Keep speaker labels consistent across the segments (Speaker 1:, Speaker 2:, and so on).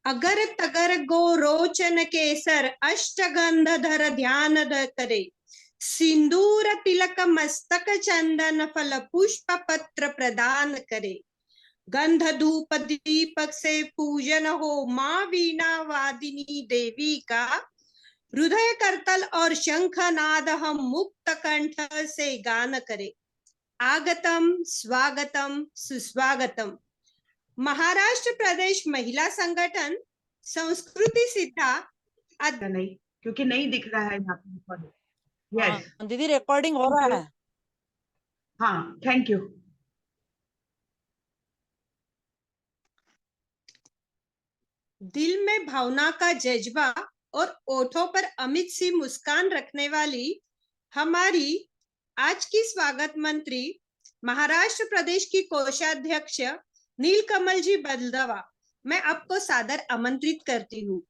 Speaker 1: अगर तगर गो रोचन केसर अष्टगंधधर ध्यान करे, सिंदूर तिलक मस्तक चंदन फल पुष्प पत्र प्रदान करे। गंध धूप दीपक से पूजन हो माँ वीणा वादिनी देवी का, हृदय करतल और शंखनाद हम मुक्त कंठ से गान करे। आगतम स्वागतम सुस्वागतम। महाराष्ट्र प्रदेश महिला संगठन संस्कृति सिद्धा
Speaker 2: नहीं, क्योंकि नहीं दिख रहा है यहाँ पे।
Speaker 3: यस दीदी, रिकॉर्डिंग हो रहा है।
Speaker 2: हाँ, थैंक यू।
Speaker 1: दिल में भावना का जज्बा और ओठों पर अमित सी मुस्कान रखने वाली हमारी आज की स्वागत मंत्री महाराष्ट्र प्रदेश की कोषाध्यक्ष नीलकमल जी बलदवा, मैं आपको सादर आमंत्रित करती हूँ।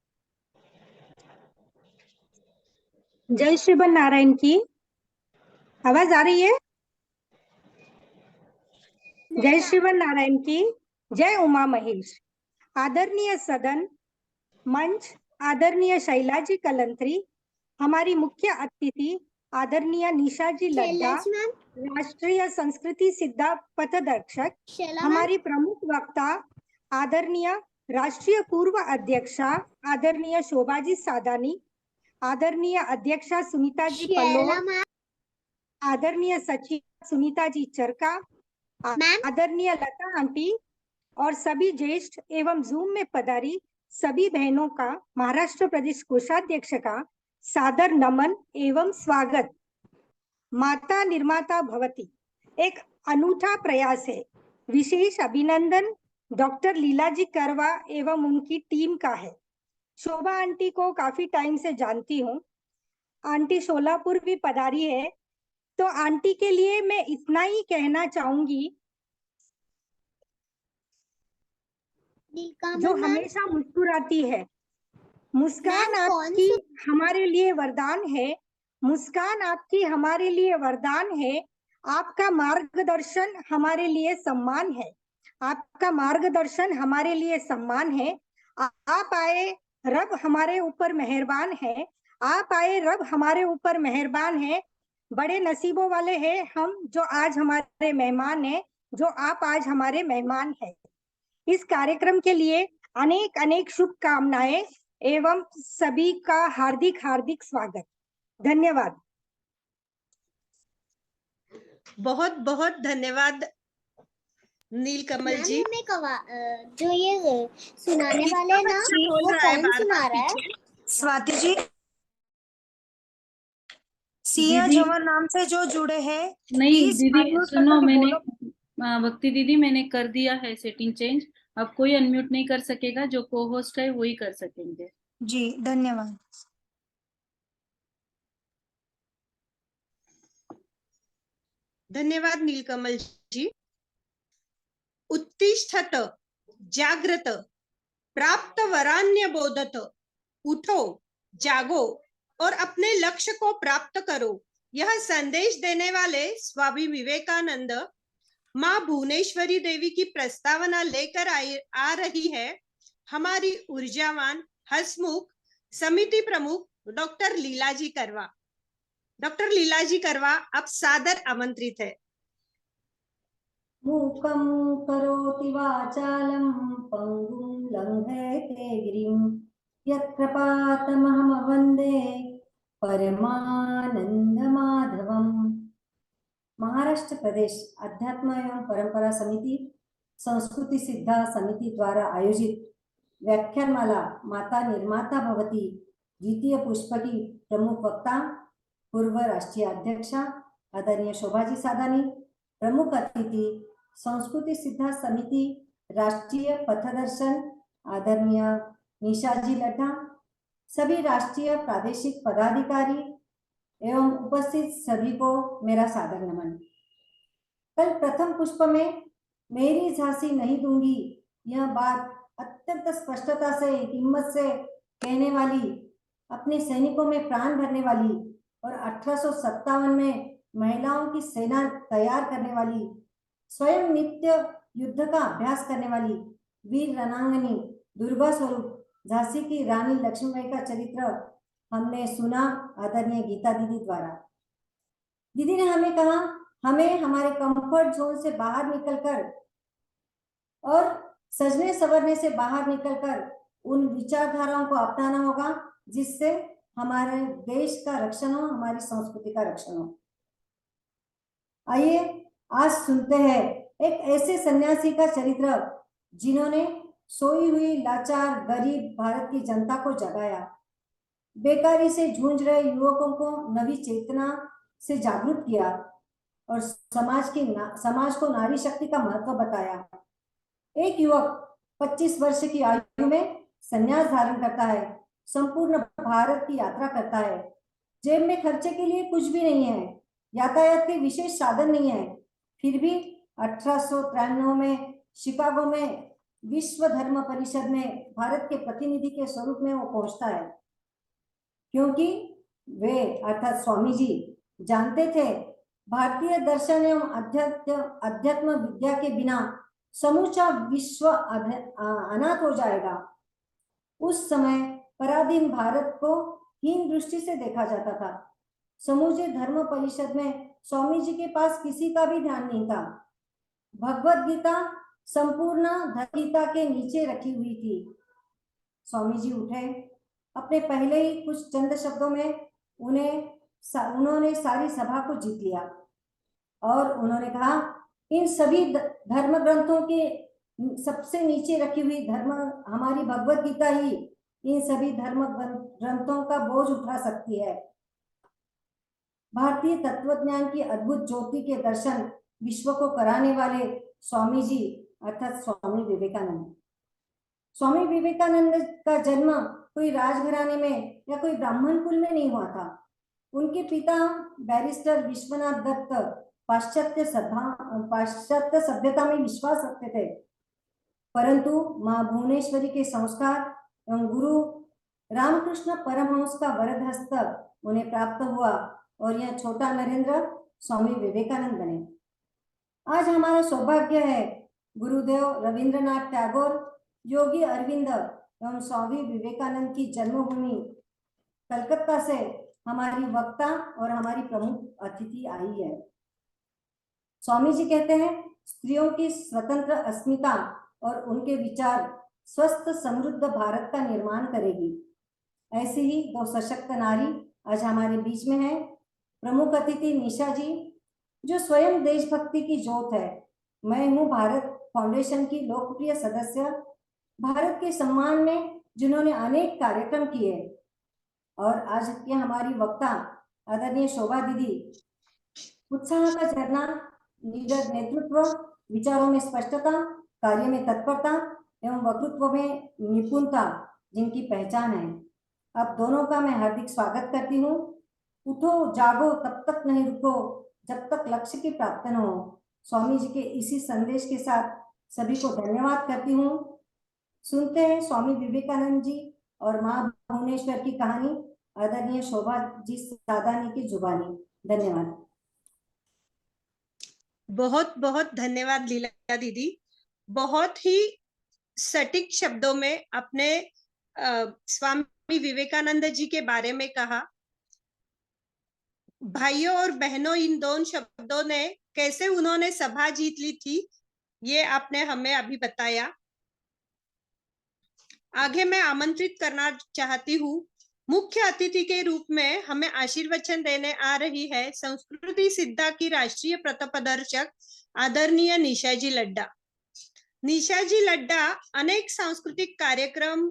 Speaker 4: जय श्री नारायण की। आवाज आ रही है? जय श्री नारायण की। जय उमा महेश। आदरणीय सदन, मंच, आदरणीय शैलाजी कलंत्री, हमारी मुख्य अतिथि आदरणीय निशा जी लड्डा, राष्ट्रीय संस्कृति सिद्धा पथदर्शक, हमारी प्रमुख वक्ता आदरणीय राष्ट्रीय पूर्व अध्यक्षा आदरणीय शोभाजी सादानी, आदरणीय अध्यक्षा सुनीता जी पल्लोर, आदरणीय सचिव सुनीता जी चरका, आदरणीय लता आंटी और सभी ज्येष्ठ एवं जूम में पधारी सभी बहनों का महाराष्ट्र प्रदेश कोषाध्यक्ष का सादर नमन एवं स्वागत। माता निर्माता भवती एक अनूठा प्रयास है। विशेष अभिनंदन डॉक्टर लीलाजी करवा एवं उनकी टीम का है। शोभा आंटी को काफी टाइम से जानती हूँ। आंटी सोलापुर भी पधारी है, तो आंटी के लिए मैं इतना ही कहना चाहूंगी, जो हमेशा मुस्कुराती है। मुस्कान आपकी हमारे लिए वरदान है। मुस्कान आपकी हमारे लिए वरदान है। आपका मार्गदर्शन हमारे लिए सम्मान है। आपका मार्गदर्शन हमारे लिए सम्मान है। आप आए, रब हमारे ऊपर मेहरबान है। आप आए, रब हमारे ऊपर मेहरबान है। बड़े नसीबों वाले हैं हम जो आज हमारे मेहमान हैं, जो आप आज हमारे मेहमान हैं। इस कार्यक्रम के लिए अनेक अनेक शुभकामनाएं एवं सभी का हार्दिक हार्दिक स्वागत। धन्यवाद।
Speaker 1: बहुत बहुत धन्यवाद नीलकमल जी।
Speaker 5: जो ये सुनाने वाले ना, वो कौन सुना रहा है?
Speaker 6: स्वाति जी, सिया जमर नाम से जो जुड़े हैं।
Speaker 7: नहीं दीदी सुनो, मैंने भक्ति दीदी मैंने कर दिया है सेटिंग चेंज। अब कोई अनम्यूट नहीं कर सकेगा, जो को होस्ट है वही कर सकेंगे।
Speaker 6: जी धन्यवाद।
Speaker 1: धन्यवाद नीलकमल जी। उत्तिष्ठत जागृत प्राप्त वरान्य बोधत, उठो जागो और अपने लक्ष्य को प्राप्त करो, यह संदेश देने वाले स्वामी विवेकानंद माँ भुवनेश्वरी देवी की प्रस्तावना लेकर आ रही है हमारी ऊर्जावान हसमुख समिति प्रमुख डॉक्टर लीलाजी करवा। डॉक्टर लीलाजी करवा, आप सादर आमंत्रित है।
Speaker 8: मूकं करोति वाचालं पंगुं लंघयते गिरिं यत्कृपातमहं वन्दे परमानंदमाधवम। महाराष्ट्र प्रदेश अध्यात्म एवं परंपरा समिति संस्कृति सिद्धा समिति द्वारा आयोजित व्याख्यानमाला माता निर्माता भवती द्वितीय पुष्प की प्रमुख वक्ता पूर्व राष्ट्रीय अध्यक्षा आदरणीय शोभाजी सादानी, प्रमुख अतिथि संस्कृति सिद्धा समिति राष्ट्रीय पथदर्शन आदरणीय निशाजी लड्डा, सभी राष्ट्रीय प्रादेशिक पदाधिकारी एवं उपस्थित सभी को मेरा सादर नमन। कल प्रथम पुष्प में मेरी झांसी नहीं दूंगी, यह बात अत्यंत स्पष्टता से हिम्मत से कहने वाली, अपने सैनिकों में प्राण भरने वाली और 1857 में महिलाओं की सेना तैयार करने वाली, स्वयं नित्य युद्ध का अभ्यास करने वाली वीर रणांगनी दुर्गा स्वरूप झांसी की रानी लक्ष्मीबाई का चरित्र हमने सुना आदरणीय गीता दीदी द्वारा। दीदी ने हमें कहा हमें हमारे कंफर्ट जोन से बाहर निकलकर और सजने संवरने से बाहर निकलकर उन विचारधाराओं को अपनाना होगा जिससे हमारे देश का रक्षण हो, हमारी संस्कृति का रक्षण हो। आइए आज सुनते हैं एक ऐसे सन्यासी का चरित्र जिन्होंने सोई हुई लाचार गरीब भारत की जनता को जगाया, बेकारी से जूझ रहे युवकों को नवी चेतना से जागरूक किया और समाज को नारी शक्ति का महत्व बताया। एक युवक 25 वर्ष की आयु में संन्यास धारण करता है, संपूर्ण भारत की यात्रा करता है, जेब में खर्चे के लिए कुछ भी नहीं है, यातायात के विशेष साधन नहीं है, फिर भी 1893 में शिकागो में विश्व धर्म परिषद में भारत के प्रतिनिधि के स्वरूप में वो पहुंचता है, क्योंकि वे अर्थात स्वामी जी जानते थे भारतीय दर्शन एवं अध्यात्म विद्या के बिना समूचा विश्व अनाथ हो जाएगा। उस समय पराधीन भारत को हीन दृष्टि से देखा जाता था। समूचे धर्म परिषद में स्वामी जी के पास किसी का भी ध्यान नहीं था। भगवत गीता संपूर्ण गीता के नीचे रखी हुई थी। स्वामी जी उठे, अपने पहले ही कुछ चंद शब्दों में उन्होंने सारी सभा को जीत लिया और उन्होंने कहा इन सभी धर्म ग्रंथों के सबसे नीचे रखी हुई धर्म हमारी भगवत गीता ही इन सभी धर्म ग्रंथों का बोझ उठा सकती है। भारतीय तत्वज्ञान की अद्भुत ज्योति के दर्शन विश्व को कराने वाले स्वामी जी अर्थात स्वामी विवेकानंद। स्वामी विवेकानंद का जन्म कोई राजघराने में या कोई ब्राह्मण कुल में नहीं हुआ था। उनके पिता बैरिस्टर विश्वनाथ दत्त पाश्चात्य सभ्यता में विश्वास रखते थे, परंतु मां भुवनेश्वरी के संस्कार एवं गुरु रामकृष्ण परमहंस का वरद हस्त उन्हें प्राप्त हुआ और यह छोटा नरेंद्र स्वामी विवेकानंद बने। आज हमारा सौभाग्य है गुरुदेव रविंद्रनाथ टैगोर, योगी अरविंद एवं स्वामी विवेकानंद की जन्मभूमि कलकत्ता से हमारी वक्ता और हमारी प्रमुख अतिथि आई है। स्वामी जी कहते हैं स्त्रियों की स्वतंत्र अस्मिता और उनके विचार स्वस्थ समृद्ध भारत का निर्माण करेगी। ऐसी ही दो सशक्त नारी आज हमारे बीच में है। प्रमुख अतिथि निशा जी जो स्वयं देशभक्ति की ज्योत है। मैं हूँ भारत फाउंडेशन की लोकप्रिय सदस्य, भारत के सम्मान में जिन्होंने अनेक कार्यक्रम किए। और आज की हमारी वक्ता आदरणीय शोभा दीदी, उत्साह का झरना, निडर नेतृत्व, विचारों में स्पष्टता, कार्य में तत्परता एवं वक्तृत्व में निपुणता जिनकी पहचान है। अब दोनों का मैं हार्दिक स्वागत करती हूँ। उठो जागो तब तक नहीं रुको जब तक लक्ष्य की प्राप्ति न हो। स्वामी जी के इसी संदेश के साथ सभी को धन्यवाद करती हूँ। सुनते हैं स्वामी विवेकानंद जी और मां भुवनेश्वर की कहानी आदरणीय शोभा जी सादानी की जुबानी। धन्यवाद।
Speaker 1: बहुत बहुत धन्यवाद लीला दीदी। बहुत ही सटीक शब्दों में अपने स्वामी विवेकानंद जी के बारे में कहा। भाइयों और बहनों, इन दोनों शब्दों ने कैसे उन्होंने सभा जीत ली थी ये आपने हमें अभी बताया। आगे मैं आमंत्रित करना चाहती हूँ, मुख्य अतिथि के रूप में हमें आशीर्वचन देने आ रही है संस्कृति सिद्धा की राष्ट्रीय प्रथमदर्शक आदरणीय निशा जी लड्डा। निशा जी लड्डा अनेक सांस्कृतिक कार्यक्रम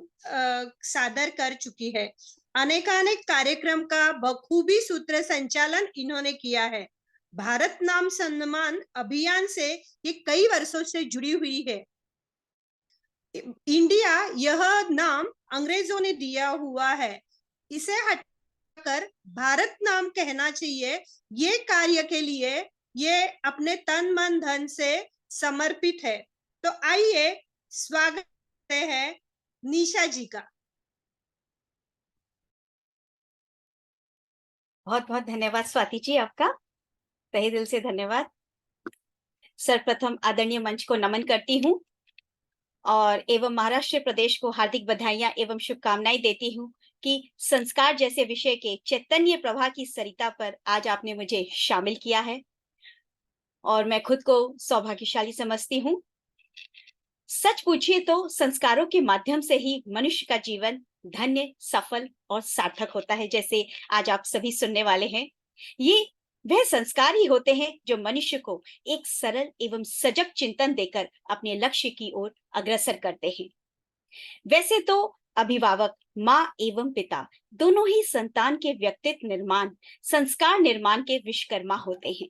Speaker 1: सादर कर चुकी है। अनेकानेक कार्यक्रम का बखूबी सूत्र संचालन इन्होंने किया है। भारत नाम सम्मान अभियान से ये कई वर्षों से जुड़ी हुई है। इंडिया यह नाम अंग्रेजों ने दिया हुआ है, इसे हटाकर भारत नाम कहना चाहिए। ये कार्य के लिए ये अपने तन मन धन से समर्पित है। तो आइए स्वागत करते हैं निशा जी का।
Speaker 9: बहुत बहुत धन्यवाद स्वाति जी, आपका तहे दिल से धन्यवाद। सर्वप्रथम आदरणीय मंच को नमन करती हूँ। और एवं महाराष्ट्र प्रदेश को हार्दिक बधाइयां एवं शुभकामनाएं देती हूँ कि संस्कार जैसे विषय के चैतन्य प्रवाह की सरिता पर आज आपने मुझे शामिल किया है और मैं खुद को सौभाग्यशाली समझती हूँ। सच पूछिए तो संस्कारों के माध्यम से ही मनुष्य का जीवन धन्य, सफल और सार्थक होता है। जैसे आज आप सभी सुनने वाले हैं, ये वह संस्कार ही होते हैं जो मनुष्य को एक सरल एवं सजग चिंतन देकर अपने लक्ष्य की ओर अग्रसर करते हैं। वैसे तो अभिभावक, माँ एवं पिता दोनों ही संतान के व्यक्तित्व निर्माण, संस्कार निर्माण के विश्वकर्मा होते हैं,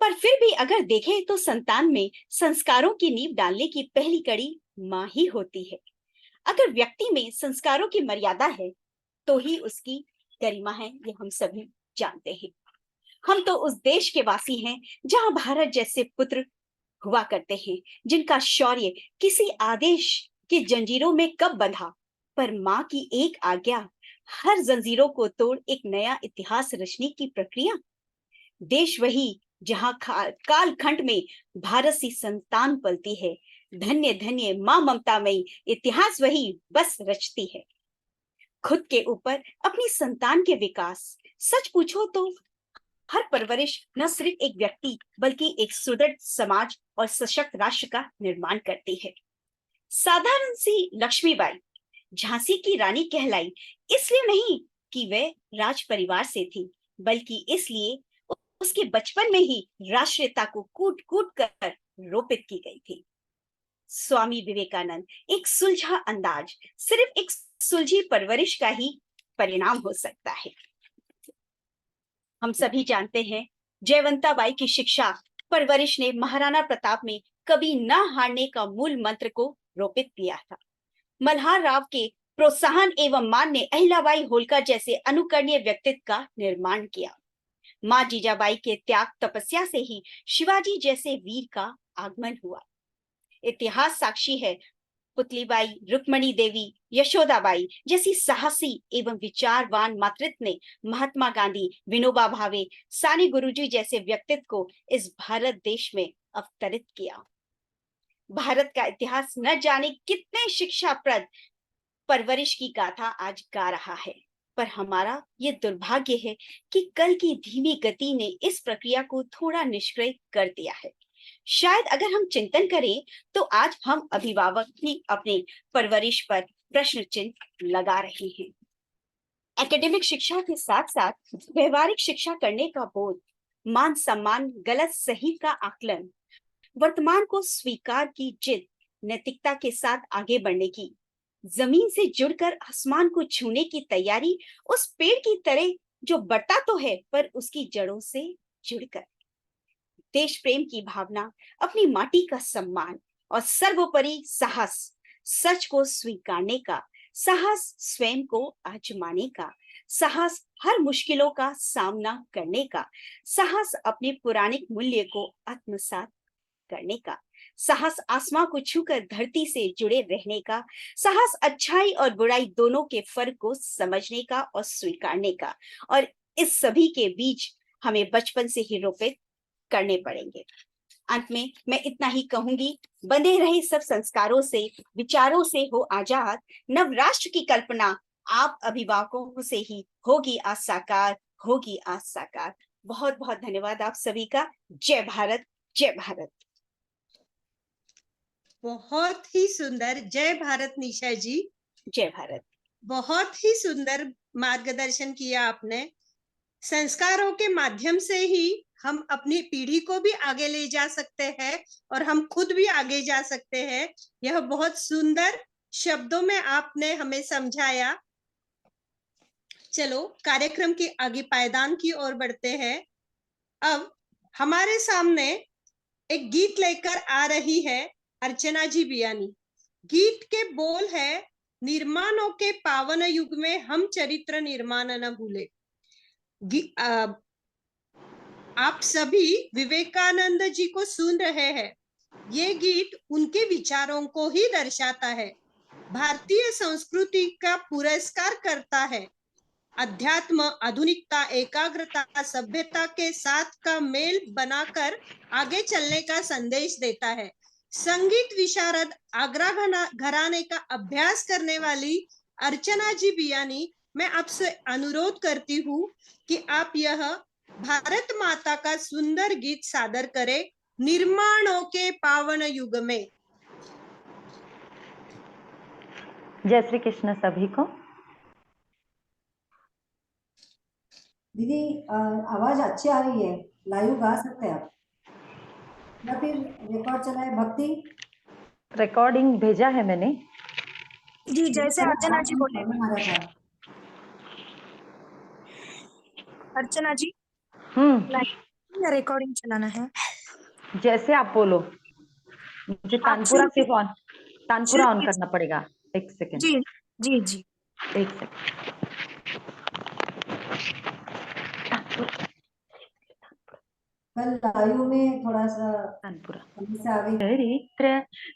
Speaker 9: पर फिर भी अगर देखें तो संतान में संस्कारों की नींव डालने की पहली कड़ी माँ ही होती है। अगर व्यक्ति में संस्कारों की मर्यादा है तो ही उसकी गरिमा है, ये हम सभी जानते हैं। हम तो उस देश के वासी हैं जहां भारत जैसे पुत्र हुआ करते हैं, जिनका शौर्य किसी आदेश की जंजीरों में कब बंधा, पर माँ की एक आज्ञा हर जंजीरों को तोड़ एक नया इतिहास रचने की प्रक्रिया। देश वही जहां कालखंड में भारत सी संतान पलती है, धन्य धन्य माँ ममतामयी, इतिहास वही बस रचती है। खुद के ऊपर अपनी संतान के विकास, सच पूछो तो हर परवरिश न सिर्फ एक व्यक्ति बल्कि एक सुदृढ़ समाज और सशक्त राष्ट्र का निर्माण करती है। साधारण सी लक्ष्मीबाई झांसी की रानी कहलाई इसलिए नहीं कि वह राज परिवार से थी, बल्कि इसलिए उसके बचपन में ही राष्ट्रीयता को कूट कूट कर रोपित की गई थी। स्वामी विवेकानंद एक सुलझा अंदाज सिर्फ एक सुलझी परवरिश का ही परिणाम हो सकता है। हम सभी जानते हैं जयवंता बाई की शिक्षा परवरिश ने महाराणा प्रताप में कभी न हारने का मूल मंत्र को रोपित किया था। मल्हार राव के प्रोत्साहन एवं मान ने अहिल्याबाई होलकर जैसे अनुकरणीय व्यक्तित्व का निर्माण किया। माँ जीजाबाई के त्याग तपस्या से ही शिवाजी जैसे वीर का आगमन हुआ। इतिहास साक्षी है, पुतलीबाई, रुक्मणी देवी, यशोदाबाई जैसी साहसी एवं विचारवान मातृत्व ने महात्मा गांधी, विनोबा भावे, सानी गुरुजी जैसे व्यक्तित्व को इस भारत देश में अवतरित किया। भारत का इतिहास न जाने कितने शिक्षाप्रद परवरिश की गाथा आज गा रहा है, पर हमारा ये दुर्भाग्य है कि कल की धीमी गति ने इस प्रक्रिया को थोड़ा निष्क्रिय कर दिया है। शायद अगर हम चिंतन करें तो आज हम अभिभावक ही अपने परवरिश पर प्रश्न चिन्ह लगा रहे हैं। एकेडमिक शिक्षा के साथ साथ व्यवहारिक शिक्षा करने का बोध, मान सम्मान, गलत सही का आकलन, वर्तमान को स्वीकार की जिद, नैतिकता के साथ आगे बढ़ने की, जमीन से जुड़कर आसमान को छूने की तैयारी, उस पेड़ की तरह जो बढ़ता तो है पर उसकी जड़ों से जुड़कर, देश प्रेम की भावना, अपनी माटी का सम्मान और सर्वोपरि साहस, सच को स्वीकारने का साहस, स्वयं को आजमाने का साहस, हर मुश्किलों का सामना करने का साहस, अपने पुराने मूल्य को आत्मसात करने का साहस, आसमां को छूकर धरती से जुड़े रहने का साहस, अच्छाई और बुराई दोनों के फर्क को समझने का और स्वीकारने का, और इस सभी के बीच हमें बचपन से ही रोपित करने पड़ेंगे। अंत में मैं इतना ही कहूंगी, बंधे रहे सब संस्कारों से, विचारों से हो आजाद, नव राष्ट्र की कल्पना आप अभिभावकों से ही होगी आज साकार, होगी आज साकार। बहुत बहुत धन्यवाद आप सभी का। जय भारत, जय भारत।
Speaker 1: बहुत ही सुंदर। जय भारत निशा जी,
Speaker 9: जय भारत।
Speaker 1: बहुत ही सुंदर मार्गदर्शन किया आपने। संस्कारों के माध्यम से ही हम अपनी पीढ़ी को भी आगे ले जा सकते हैं और हम खुद भी आगे जा सकते हैं। यह बहुत सुंदर शब्दों में आपने हमें समझाया। चलो कार्यक्रम के आगे पायदान की ओर बढ़ते हैं। अब हमारे सामने एक गीत लेकर आ रही है अर्चना जी बियानी। गीत के बोल है, निर्माणों के पावन युग में हम चरित्र निर्माण न भूले। आप सभी विवेकानंद जी को सुन रहे हैं। ये गीत उनके विचारों को ही दर्शाता है, भारतीय संस्कृति का पुरस्कार करता है, अध्यात्म, आधुनिकता, एकाग्रता, सभ्यता के साथ का मेल बनाकर आगे चलने का संदेश देता है। संगीत विशारद आगरा घराने का अभ्यास करने वाली अर्चना जी बियानी, मैं आपसे अनुरोध करती हूँ कि आप यह भारत माता का सुंदर गीत सादर करें, निर्माणों के पावन युग में।
Speaker 10: जय श्री कृष्ण सभी को।
Speaker 8: दीदी आवाज अच्छी आ रही है, लाइव गा सकते हैं आप या फिर रिकॉर्ड चलाए? भक्ति
Speaker 10: रिकॉर्डिंग भेजा है मैंने।
Speaker 6: जी जैसे अर्चना जी बोले।
Speaker 8: हमारा था
Speaker 6: अर्चना जी या रिकॉर्डिंग चलाना है?
Speaker 10: जैसे आप बोलो। मुझे तानपुरा सिर्फ ऑन, तानपुरा ऑन करना पड़ेगा। एक सेकेंड।
Speaker 6: जी जी जी
Speaker 10: एक सेकेंड।
Speaker 8: कल लाइव में थोड़ा सा
Speaker 10: तानपुरा।
Speaker 8: समस्या आ गई।
Speaker 10: चरित्र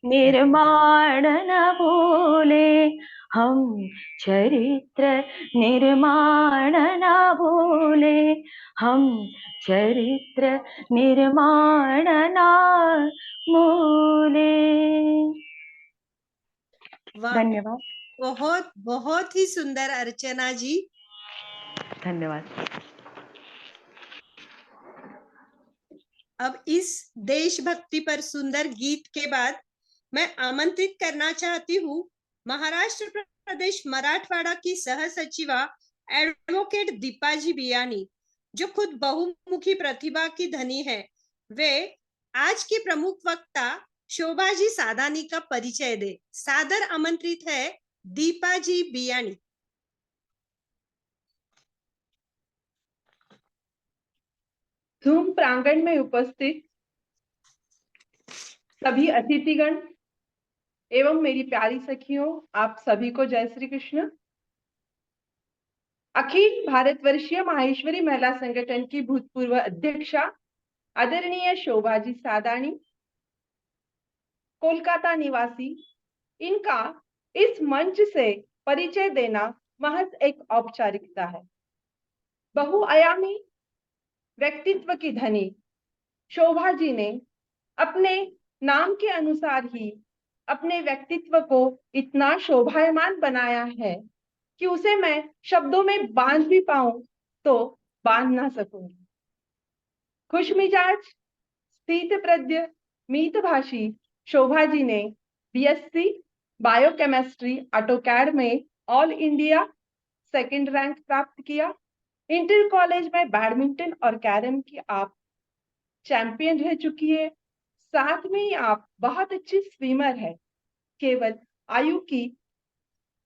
Speaker 10: निर्माण न भूले हम, चरित्र निर्माण न भूले हम, चरित्र निर्माण न भूले। धन्यवाद।
Speaker 1: बहुत बहुत ही सुंदर अर्चना जी,
Speaker 10: धन्यवाद।
Speaker 1: अब इस देशभक्ति पर सुंदर गीत के बाद मैं आमंत्रित करना चाहती हूँ महाराष्ट्र प्रदेश मराठवाड़ा की सह सचिवा एडवोकेट दीपा जी बियानी, जो खुद बहुमुखी प्रतिभा की धनी है। वे आज की प्रमुख वक्ता शोभा जी सादानी का परिचय दे। सादर आमंत्रित है दीपा जी बियानी।
Speaker 11: धूम प्रांगण में उपस्थित सभी अतिथिगण एवं मेरी प्यारी सखियों, आप सभी को जय श्री कृष्ण। अखिल भारतवर्षीय माहेश्वरी महिला संगठन की भूतपूर्व अध्यक्षा आदरणीय शोभा जी सादानी, कोलकाता निवासी, इनका इस मंच से परिचय देना महज एक औपचारिकता है। बहुआयामी व्यक्तित्व की धनी शोभा जी ने अपने नाम के अनुसार ही अपने व्यक्तित्व को इतना शोभायमान बनाया है कि उसे मैं शब्दों में बांध भी पाऊं तो बांध ना सकूंगी। खुशमिजाज, स्थितप्रज्ञ, मितभाषी शोभा जी ने बीएससी बायोकेमिस्ट्री ऑटोकैड में ऑल इंडिया सेकंड रैंक प्राप्त किया। इंटर कॉलेज में बैडमिंटन और कैरम की आप चैंपियन रह चुकी है। साथ में ही आप बहुत अच्छी स्विमर है। केवल आयु की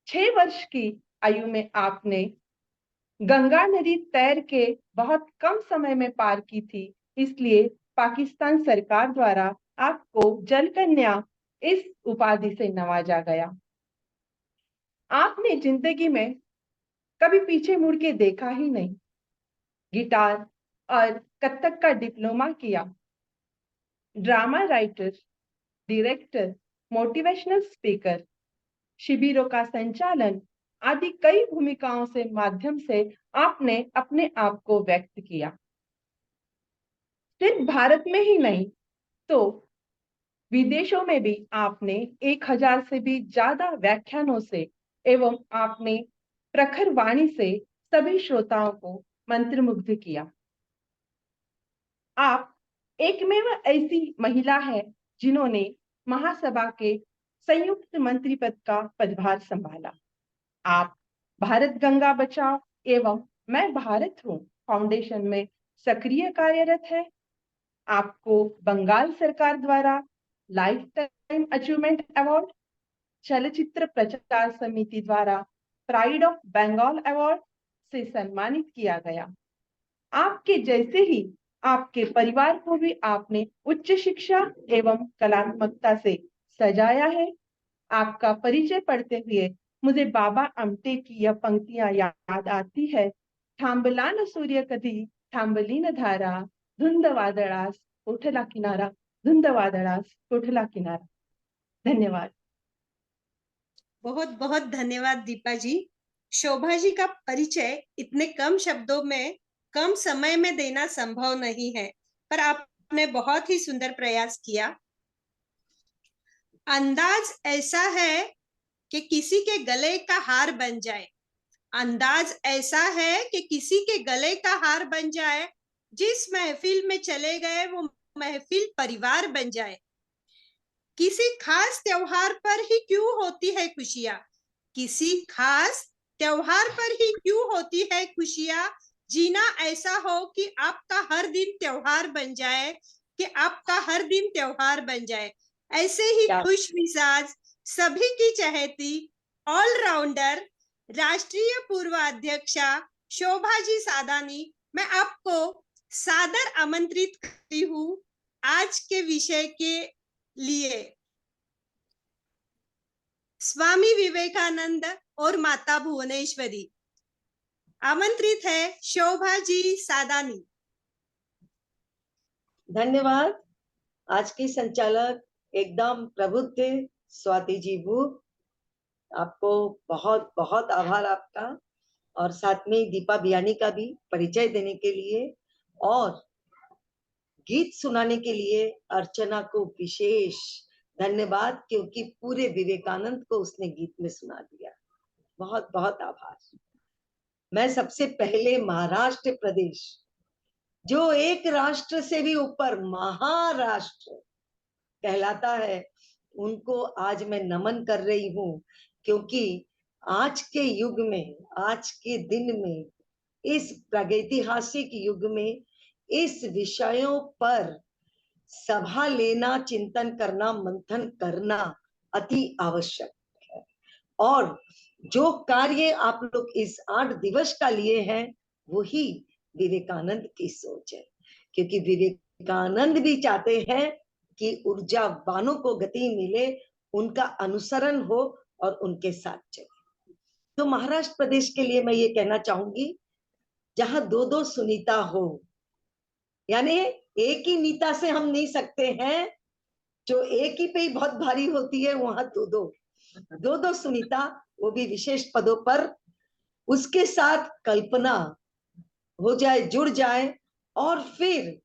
Speaker 11: 6 वर्ष की आयु में आपने गंगा नदी तैर के बहुत कम समय में पार की थी, इसलिए पाकिस्तान सरकार द्वारा आपको जल कन्या इस उपाधि से नवाजा गया। आपने जिंदगी में कभी पीछे मुड़ के देखा ही नहीं। गिटार और कथक का डिप्लोमा किया। Drama writer, director, motivational speaker, शिविरों का संचालन आदि कई भूमिकाओं से माध्यम से आपने अपने आप को व्यक्त किया। सिर्फ भारत में ही नहीं तो विदेशों में भी आपने 1000 से भी ज्यादा व्याख्यानों से एवं आपने प्रखर वाणी से सभी श्रोताओं को मंत्रमुग्ध किया। आप एकमेव ऐसी महिला है जिन्होंने महासभा के संयुक्त मंत्री पद का पदभार संभाला। आप भारत गंगा बचाओ एवं मैं भारत हूँ फाउंडेशन में सक्रिय कार्यरत है। आपको बंगाल सरकार द्वारा लाइफ टाइम अचीवमेंट अवार्ड, चलचित्र प्रचार समिति द्वारा प्राइड ऑफ बंगाल अवार्ड से सम्मानित किया गया। आपके जैसे ही आपके परिवार को भी आपने उच्च शिक्षा एवं कलात्मकता से सजाया है। आपका परिचय पढ़ते हुए मुझे बाबा आमटे की यह पंक्तियां याद आती है। थांबला न सूर्य कधी, थांबली न धारा, धुंद वादळास कोठला किनारा, धुंद वादळास कोठला किनारा। धन्यवाद।
Speaker 1: बहुत बहुत धन्यवाद दीपा जी। शोभा जी का परिचय इतने कम शब्दों में कम समय में देना संभव नहीं है, पर आपने बहुत ही सुंदर प्रयास किया। अंदाज ऐसा है कि किसी के गले का हार बन जाए। अंदाज ऐसा है कि किसी के गले का हार बन जाए। जिस महफिल में चले गए वो महफिल परिवार बन जाए। किसी खास त्योहार पर ही क्यों होती है खुशियां? किसी खास त्योहार पर ही क्यों होती है खुशियां? जीना ऐसा हो कि आपका हर दिन त्योहार बन जाए, कि आपका हर दिन त्योहार बन जाए। ऐसे ही खुश मिजाज, सभी की चहेती, ऑलराउंडर, राष्ट्रीय पूर्वाध्यक्षा शोभा जी सादानी, मैं आपको सादर आमंत्रित करती हूँ आज के विषय के लिए। स्वामी विवेकानंद और माता भुवनेश्वरी। आमंत्रित है शोभा जी सादानी।
Speaker 12: धन्यवाद। आज की संचालक एकदम प्रबुद्ध थे, स्वाति जी बुक, आपको बहुत बहुत आभार आपका, और साथ में दीपा बियानी का भी परिचय देने के लिए, और गीत सुनाने के लिए अर्चना को विशेष धन्यवाद, क्योंकि पूरे विवेकानंद को उसने गीत में सुना दिया। बहुत बहुत आभार। मैं सबसे पहले महाराष्ट्र प्रदेश, जो एक राष्ट्र से भी ऊपर महाराष्ट्र कहलाता है, उनको आज मैं नमन कर रही हूँ, क्योंकि आज के युग में, आज के दिन में, इस प्रागैतिहासिक युग में इस विषयों पर सभा लेना, चिंतन करना, मंथन करना अति आवश्यक है। और जो कार्य आप लोग इस 8 दिवस का लिए हैं, वही विवेकानंद की सोच है, क्योंकि विवेकानंद भी चाहते हैं कि ऊर्जावानों को गति मिले, उनका अनुसरण हो और उनके साथ चले। तो महाराष्ट्र प्रदेश के लिए मैं ये कहना चाहूंगी, जहां 2-2 सुनीता हो, यानी एक ही नीता से हम नहीं सकते हैं, जो एक ही पे ही बहुत भारी होती है, वहां 2-2 सुनीता, वो भी विशेष पदों पर, उसके साथ कल्पना हो जाए, जुड़ जाए, और फिर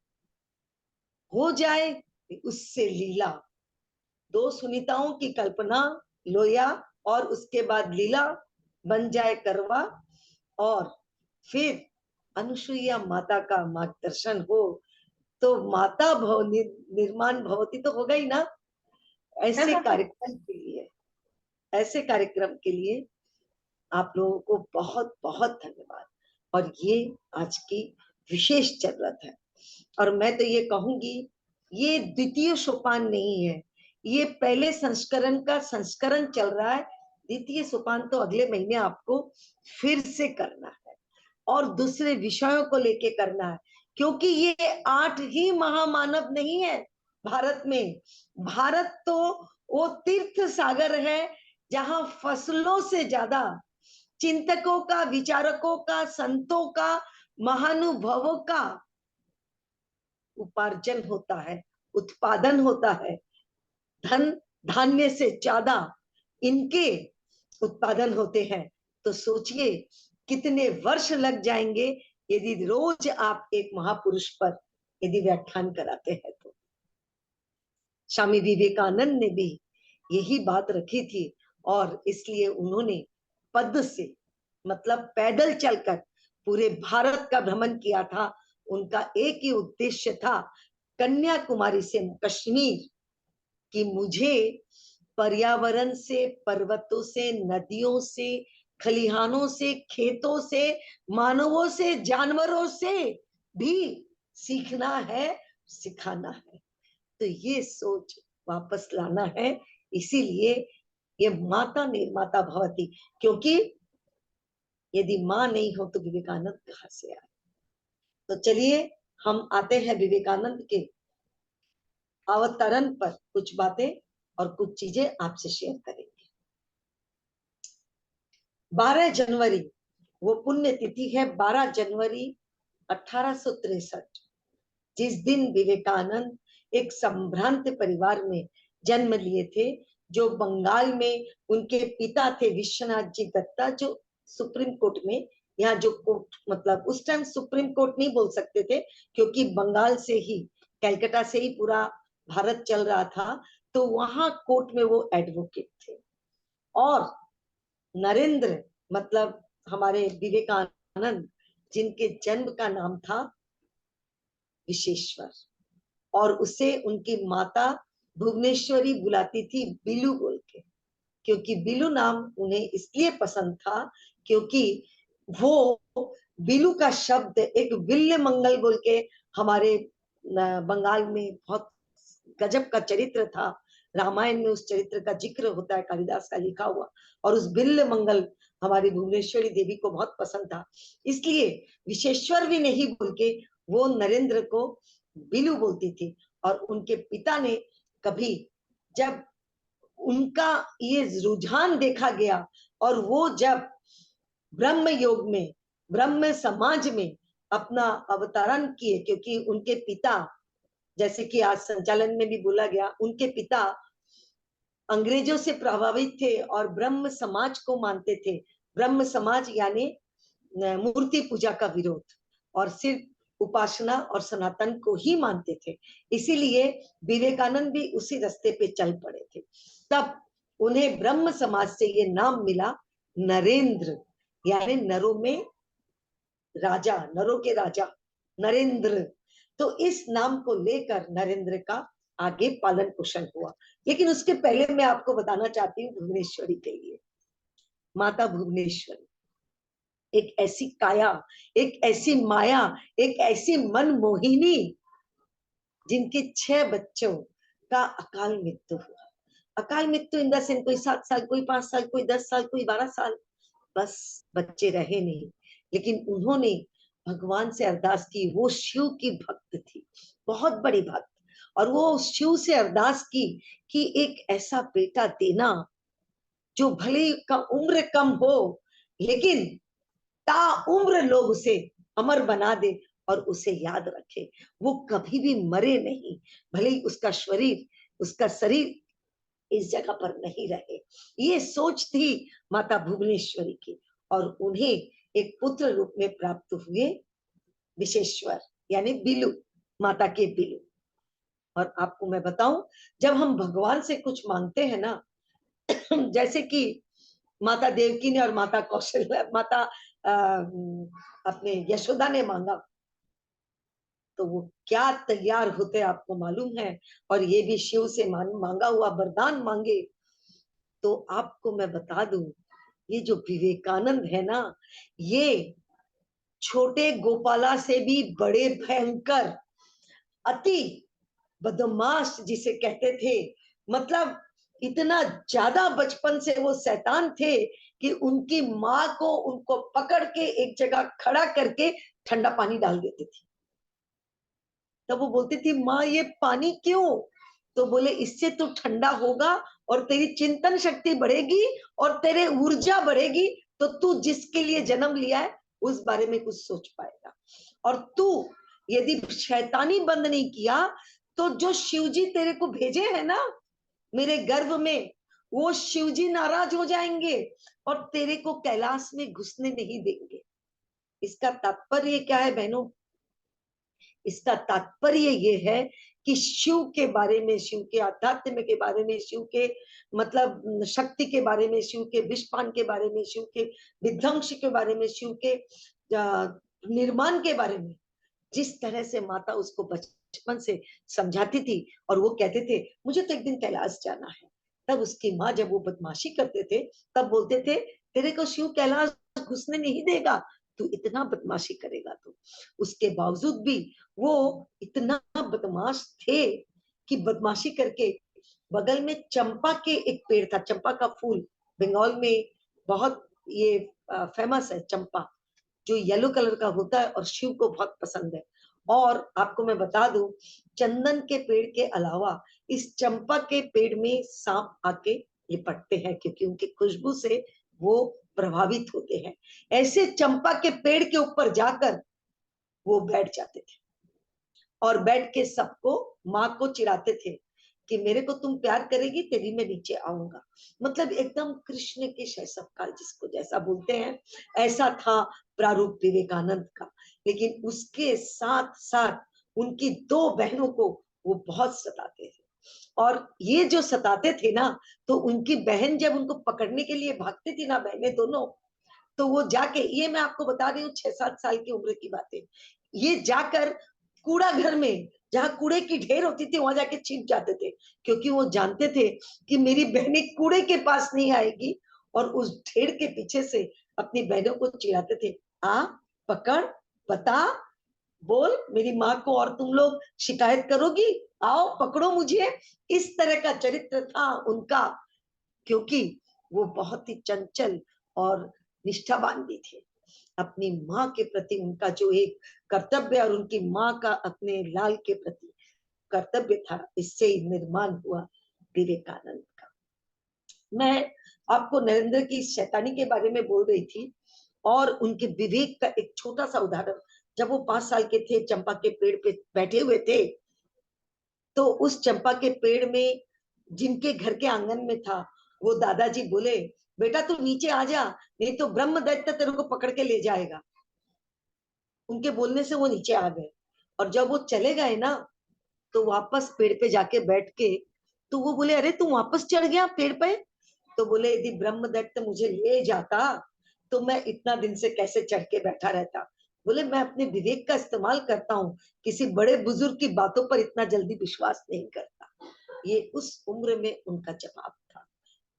Speaker 12: हो जाए उससे लीला। 2 सुनीताओं की कल्पना, लोया, और उसके बाद लीला बन जाए करवा, और फिर अनुसुईया माता का मार्गदर्शन हो, तो माता भव निर्माण भवती तो होगा ही ना। ऐसे कार्यक्रम के लिए, ऐसे कार्यक्रम के लिए आप लोगों को बहुत बहुत धन्यवाद। और ये आज की विशेष जरूरत है। और मैं तो ये कहूंगी, ये द्वितीय सोपान नहीं है, ये पहले संस्करण का संस्करण चल रहा है। द्वितीय सोपान तो अगले महीने आपको फिर से करना है, और दूसरे विषयों को लेके करना है, क्योंकि ये 8 ही महामानव नहीं है भारत में। भारत तो वो तीर्थ सागर है, जहां फसलों से ज्यादा चिंतकों का, विचारकों का, संतों का, महानुभवों का उपार्जन होता है, उत्पादन होता है। धन धान्य से ज्यादा इनके उत्पादन होते हैं। तो सोचिए कितने वर्ष लग जाएंगे यदि रोज आप एक महापुरुष पर यदि व्याख्यान कराते हैं। तो स्वामी विवेकानंद ने भी यही बात रखी थी, और इसलिए उन्होंने पद से, मतलब पैदल चलकर पूरे भारत का भ्रमण किया था। उनका एक ही उद्देश्य था, कन्याकुमारी से कश्मीर, कि मुझे पर्यावरण से, पर्वतों से, नदियों से, खलिहानों से, खेतों से, मानवों से, जानवरों से भी सीखना है, सिखाना है। तो ये सोच वापस लाना है। इसीलिए ये माता निर्माता भवती, क्योंकि यदि माँ नहीं हो तो विवेकानंद कहाँ से आए। तो चलिए हम आते हैं विवेकानंद के अवतरण पर, कुछ बातें और कुछ चीजें आपसे शेयर करेंगे। 12 जनवरी वो पुण्य तिथि है, 12 जनवरी 1863, जिस दिन विवेकानंद एक संभ्रांत परिवार में जन्म लिए थे, जो बंगाल में उनके पिता थे विश्वनाथ जी दत्ता, जो सुप्रीम कोर्ट में, यहाँ जो कोर्ट, मतलब उस टाइम सुप्रीम कोर्ट नहीं बोल सकते थे, क्योंकि बंगाल से ही, कलकत्ता से ही पूरा भारत चल रहा था, तो वहां कोर्ट में वो एडवोकेट थे। और नरेंद्र मतलब हमारे विवेकानंद, जिनके जन्म का नाम था विशेश्वर, और उसे उनकी माता भुवनेश्वरी बुलाती थी बिलू बोल के, क्योंकि बिलू नाम उन्हें इसलिए पसंद था क्योंकि वो बिलू का शब्द एक विल्य मंगल बोल के हमारे बंगाल में बहुत गजब का चरित्र था। रामायण में उस चरित्र का जिक्र होता है, कालिदास का लिखा हुआ, और उस बिल्ल मंगल हमारी भुवनेश्वरी देवी को बहुत पसंद था। इसलिए विशेश्वर भी नहीं बोल के वो नरेंद्र को बिलू बोलती थी। और उनके पिता ने कभी, जब उनका ये रुझान देखा गया और वो जब ब्रह्म योग में, ब्रह्म समाज में अपना अवतरण किए, क्योंकि उनके पिता, जैसे कि आज संचालन में भी बोला गया, उनके पिता अंग्रेजों से प्रभावित थे और ब्रह्म समाज को मानते थे। ब्रह्म समाज यानी मूर्ति पूजा का विरोध, और सिर्फ उपासना और सनातन को ही मानते थे। इसीलिए विवेकानंद भी उसी रास्ते पे चल पड़े थे। तब उन्हें ब्रह्म समाज से ये नाम मिला नरेंद्र, यानी नरों में राजा, नरों के राजा नरेंद्र। तो इस नाम को लेकर नरेंद्र का आगे पालन पोषण हुआ। लेकिन उसके पहले मैं आपको बताना चाहती हूँ भुवनेश्वरी के लिए। माता भुवनेश्वरी एक ऐसी काया, एक ऐसी माया, एक ऐसी मनमोहिनी, जिनके 6 बच्चों का अकाल मृत्यु हुआ। अकाल मृत्यु इन द सेंस, कोई 7 साल, कोई 5 साल, कोई 10 साल, कोई 12 साल, बस बच्चे रहे नहीं। लेकिन उन्होंने भगवान से अरदास की। वो शिव की भक्त थी, बहुत बड़ी भक्त, और वो शिव से अरदास की कि एक ऐसा बेटा देना जो भले का उम्र कम हो, लेकिन ता उम्र लोग उसे अमर बना दे और उसे याद रखे, वो कभी भी मरे नहीं, भले ही उसका शरीर इस जगह पर नहीं रहे। ये सोच थी माता भुवनेश्वरी की, और उन्हें एक पुत्र रूप में प्राप्त हुए विशेश्वर, यानी बिलू, माता के बिलू। और आपको मैं बताऊं, जब हम भगवान से कुछ मांगते हैं ना, जैसे कि माता देवकी ने और माता कौशल्या, माता अपने यशोदा ने मांगा, तो वो क्या तैयार होते आपको मालूम है। और ये भी शिव से मांगा हुआ वरदान मांगे। तो आपको मैं बता दूं, ये जो विवेकानंद है ना, ये छोटे गोपाला से भी बड़े भयंकर, अति बदमाश जिसे कहते थे, मतलब इतना ज्यादा बचपन से वो शैतान थे कि उनकी माँ को उनको पकड़ के एक जगह खड़ा करके ठंडा पानी डाल देती थी। तब वो बोलती थी, माँ ये पानी क्यों? तो बोले, इससे तो ठंडा होगा और तेरी चिंतन शक्ति बढ़ेगी और तेरे ऊर्जा बढ़ेगी, तो तू जिसके लिए जन्म लिया है उस बारे में कुछ सोच पाएगा। और तू यदि शैतानी बंद नहीं किया, तो जो शिवजी तेरे को भेजे है ना मेरे गर्भ में, वो शिवजी नाराज हो जाएंगे और तेरे को कैलाश में घुसने नहीं देंगे। इसका तात्पर्य क्या है बहनों? इसका तात्पर्य ये है कि शिव के बारे में, शिव के आध्यात्म के बारे में, शिव के मतलब शक्ति के बारे में, शिव के विषपान के बारे में, शिव के विध्वंस के बारे में, शिव के निर्माण के बारे में जिस तरह से माता उसको बचपन से समझाती थी, और वो कहते थे मुझे तो एक दिन कैलाश जाना है, तब उसकी माँ जब वो बदमाशी करते थे तब बोलते थे, तेरे को शिव कैलाश घुसने नहीं देगा, तू इतना बदमाशी करेगा। तो उसके बावजूद भी वो इतना बदमाश थे कि बदमाशी करके, बगल में चंपा के एक पेड़ था, चंपा का फूल बंगाल में बहुत ये फेमस है, चंपा जो येलो कलर का होता है और शिव को बहुत पसंद है। और आपको मैं बता दूं, चंदन के पेड़ के अलावा इस चंपा के पेड़ में सांप आके लिपटते हैं, क्योंकि उनकी खुशबू से वो प्रभावित होते हैं। ऐसे चंपा के पेड़ के ऊपर जाकर वो बैठ जाते थे और बैठ के सबको, माँ को चिढ़ाते थे कि मेरे को तुम प्यार करेगी तेरी मैं नीचे आऊंगा। मतलब एकदम कृष्ण के शैशव काल जिसको जैसा बोलते हैं, ऐसा था प्रारूप विवेकानंद का। लेकिन उसके साथ साथ उनकी 2 बहनों को वो बहुत सताते थे। और ये जो सताते थे ना, तो उनकी बहन जब उनको पकड़ने के लिए भागती थी ना, बहनें दोनों, तो वो जाके, ये मैं आपको बता रही हूँ 6-7 साल की उम्र की बातें, ये जाकर कूड़ा घर में जहां कूड़े की ढेर होती थी वहां जाके छिप जाते थे, क्योंकि वो जानते थे कि मेरी बहनें कूड़े के पास नहीं आएगी, और उस ढेर के पीछे से अपनी बहनों को चिढ़ाते थे, आ पकड़, बता, बोल मेरी माँ को और तुम लोग शिकायत करोगी, आओ पकड़ो मुझे। इस तरह का चरित्र था उनका, क्योंकि वो बहुत ही चंचल और निष्ठावान भी थे। अपनी माँ के प्रति उनका जो एक कर्तव्य और उनकी माँ का अपने लाल के प्रति कर्तव्य था, इससे ही निर्माण हुआ विवेकानंद का। मैं आपको नरेंद्र की शैतानी के बारे में बोल रही थी, और उनके विवेक का एक छोटा सा उदाहरण। जब वो 5 साल के थे, चंपा के पेड़ पे बैठे हुए थे, तो उस चंपा के पेड़ में जिनके घर के आंगन में था, वो दादाजी बोले, बेटा तू नीचे आ जा, नहीं तो ब्रह्म दैत्य तेरे को पकड़ के ले जाएगा। उनके बोलने से वो नीचे आ गए, और जब वो चले गए ना, तो वापस पेड़ पे जाके बैठ के, तो वो बोले, अरे तू वापस चढ़ गया पेड़ पे? तो बोले, यदि ब्रह्म दैत्य मुझे ले जाता तो मैं इतना दिन से कैसे चढ़ के बैठा रहता। बोले, मैं अपने विवेक का इस्तेमाल करता हूँ, किसी बड़े बुजुर्ग की बातों पर इतना जल्दी विश्वास नहीं करता। ये उस उम्र में उनका जवाब था,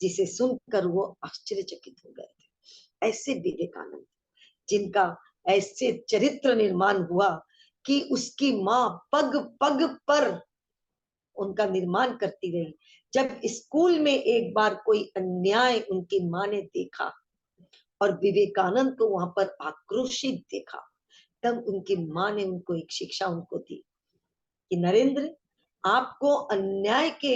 Speaker 12: जिसे सुनकर वो आश्चर्यचकित हो गए थे। ऐसे विवेकानंद, जिनका ऐसे चरित्र निर्माण हुआ कि उसकी माँ पग पग पर उनका निर्माण करती रही। जब स्कूल में एक बार कोई अन्याय उनकी माँ ने देखा और विवेकानंद को वहां पर आक्रोशित देखा, तब उनकी माँ ने उनको एक शिक्षा उनको दी कि नरेंद्र, आपको अन्याय के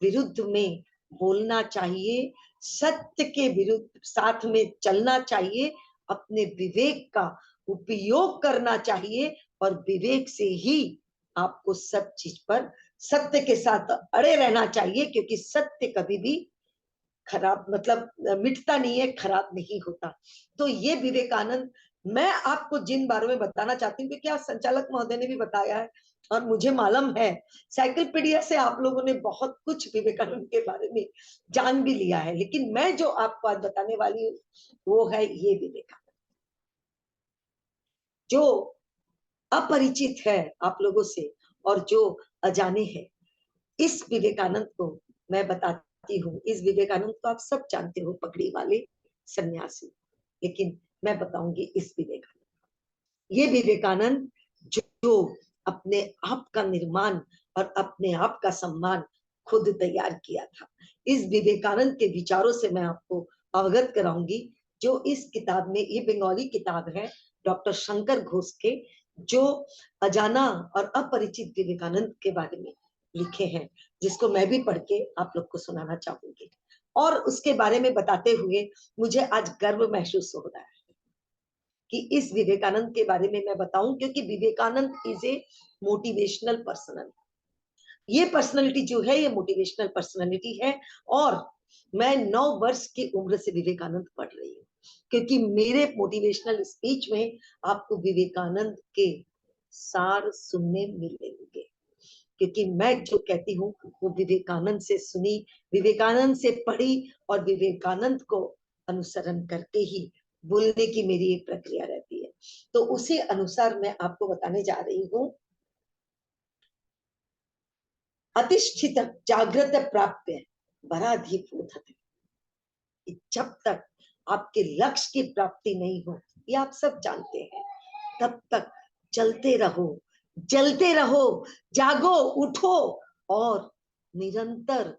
Speaker 12: विरुद्ध में बोलना चाहिए, सत्य के विरुद्ध साथ में चलना चाहिए, अपने विवेक का उपयोग करना चाहिए, और विवेक से ही आपको सब चीज पर सत्य के साथ अड़े रहना चाहिए, क्योंकि सत्य कभी भी खराब मतलब मिटता नहीं है, खराब नहीं होता। तो ये विवेकानंद, मैं आपको जिन बारे में बताना चाहती हूँ, क्योंकि आज संचालक महोदय ने भी बताया है और मुझे मालूम है, साइकिलपीडिया से आप लोगों ने बहुत कुछ विवेकानंद के बारे में जान भी लिया है, लेकिन मैं जो आपको आज बताने वाली हूँ वो है ये विवेकानंद, जो अपरिचित है आप लोगों से और जो अजाने हैं। इस विवेकानंद को मैं बताती हूँ, इस विवेकानंद को आप सब जानते हो, पगड़ी वाले सन्यासी, लेकिन मैं बताऊंगी इस विवेकानंद। ये विवेकानंद जो अपने आप का निर्माण और अपने आप का सम्मान खुद तैयार किया था। इस विवेकानंद के विचारों से मैं आपको अवगत कराऊंगी, जो इस किताब में, ये बंगाली किताब है डॉक्टर शंकर घोष के, जो अजाना और अपरिचित विवेकानंद के बारे में लिखे हैं, जिसको मैं भी पढ़ के आप लोग को सुनाना चाहूंगी। और उसके बारे में बताते हुए मुझे आज गर्व महसूस हो रहा है कि इस विवेकानंद के बारे में मैं बताऊं, क्योंकि Vivekananda is a motivational personality. ये पर्सनालिटी जो है, ये मोटिवेशनल पर्सनालिटी है, और मैं 9 वर्ष की उम्र से विवेकानंद पढ़ रही हूँ, क्योंकि मेरे मोटिवेशनल स्पीच में आपको विवेकानंद के सार सुनने मिलेंगे, क्योंकि मैं जो कहती हूँ वो विवेकानंद से सुनी, विवेकानंद से पढ़ी, और विवेकानंद को अनुसरण करके ही बोलने की मेरी एक प्रक्रिया रहती है। तो उसी अनुसार मैं आपको बताने जा रही हूँ, अतिष्ठित जागृत प्राप्य बराधिभूत। जब तक आपके लक्ष्य की प्राप्ति नहीं हो, ये आप सब जानते हैं, तब तक चलते रहो, जलते रहो, जागो, उठो और निरंतर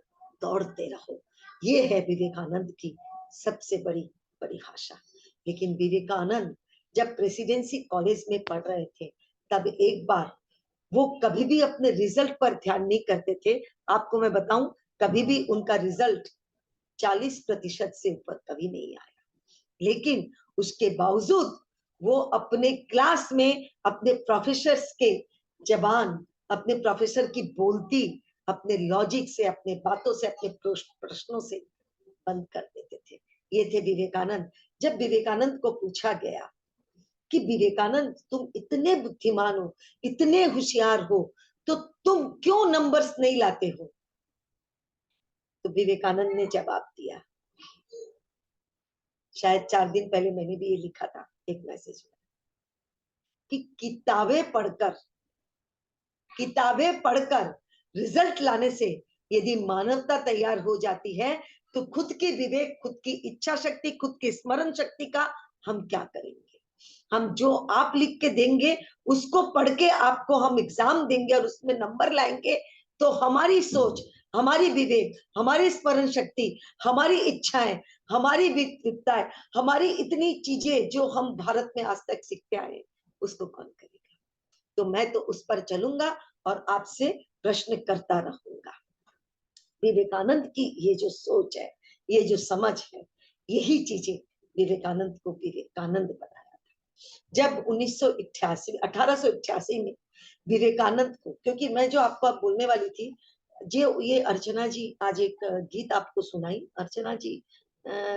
Speaker 12: दौड़ते रहो। ये है विवेकानंद की सबसे बड़ी परिभाषा। लेकिन विवेकानंद जब प्रेसिडेंसी कॉलेज में पढ़ रहे थे, तब एक बार वो कभी भी अपने रिजल्ट पर ध्यान नहीं करते थे। आपको मैं बताऊं, कभी भी उनका रिजल्ट 40% से ऊपर कभी नहीं आया, लेकिन उसके बावजूद वो अपने क्लास में अपने प्रोफेसर्स के जबान, अपने प्रोफेसर की बोलती, अपने लॉजिक से, अपने बातों से, अपने प्रश्नों से बंद कर देते थे। ये थे विवेकानंद। जब विवेकानंद को पूछा गया कि विवेकानंद, तुम इतने बुद्धिमान हो, इतने होशियार हो, तो तुम क्यों नंबर्स नहीं लाते हो? तो विवेकानंद ने जवाब दिया, शायद 4 दिन पहले मैंने भी ये लिखा था एक मैसेज में, कि किताबें पढ़कर रिजल्ट लाने से यदि मानवता तैयार हो जाती है, तो खुद की विवेक, खुद की इच्छा शक्ति, खुद की स्मरण शक्ति का हम क्या करेंगे? हम जो आप लिख के देंगे उसको पढ़ के आपको हम एग्जाम देंगे और उसमें नंबर लाएंगे, तो हमारी सोच, हमारी विवेक, हमारी स्मरण शक्ति, हमारी इच्छाएं, हमारी विविधताएं, हमारी इतनी चीजें जो हम भारत में आज तक सीखते आए, उसको कौन करेगा? तो मैं तो उस पर चलूंगा और आपसे प्रश्न करता रहूंगा। विवेकानंद की ये जो सोच है, ये जो समझ है, यही चीजें विवेकानंद को विवेकानंद बनाया था। जब 1888 में विवेकानंद को, क्योंकि मैं जो आपको अब बोलने वाली थी, जो ये अर्चना जी आज एक गीत आपको सुनाई, अर्चना जी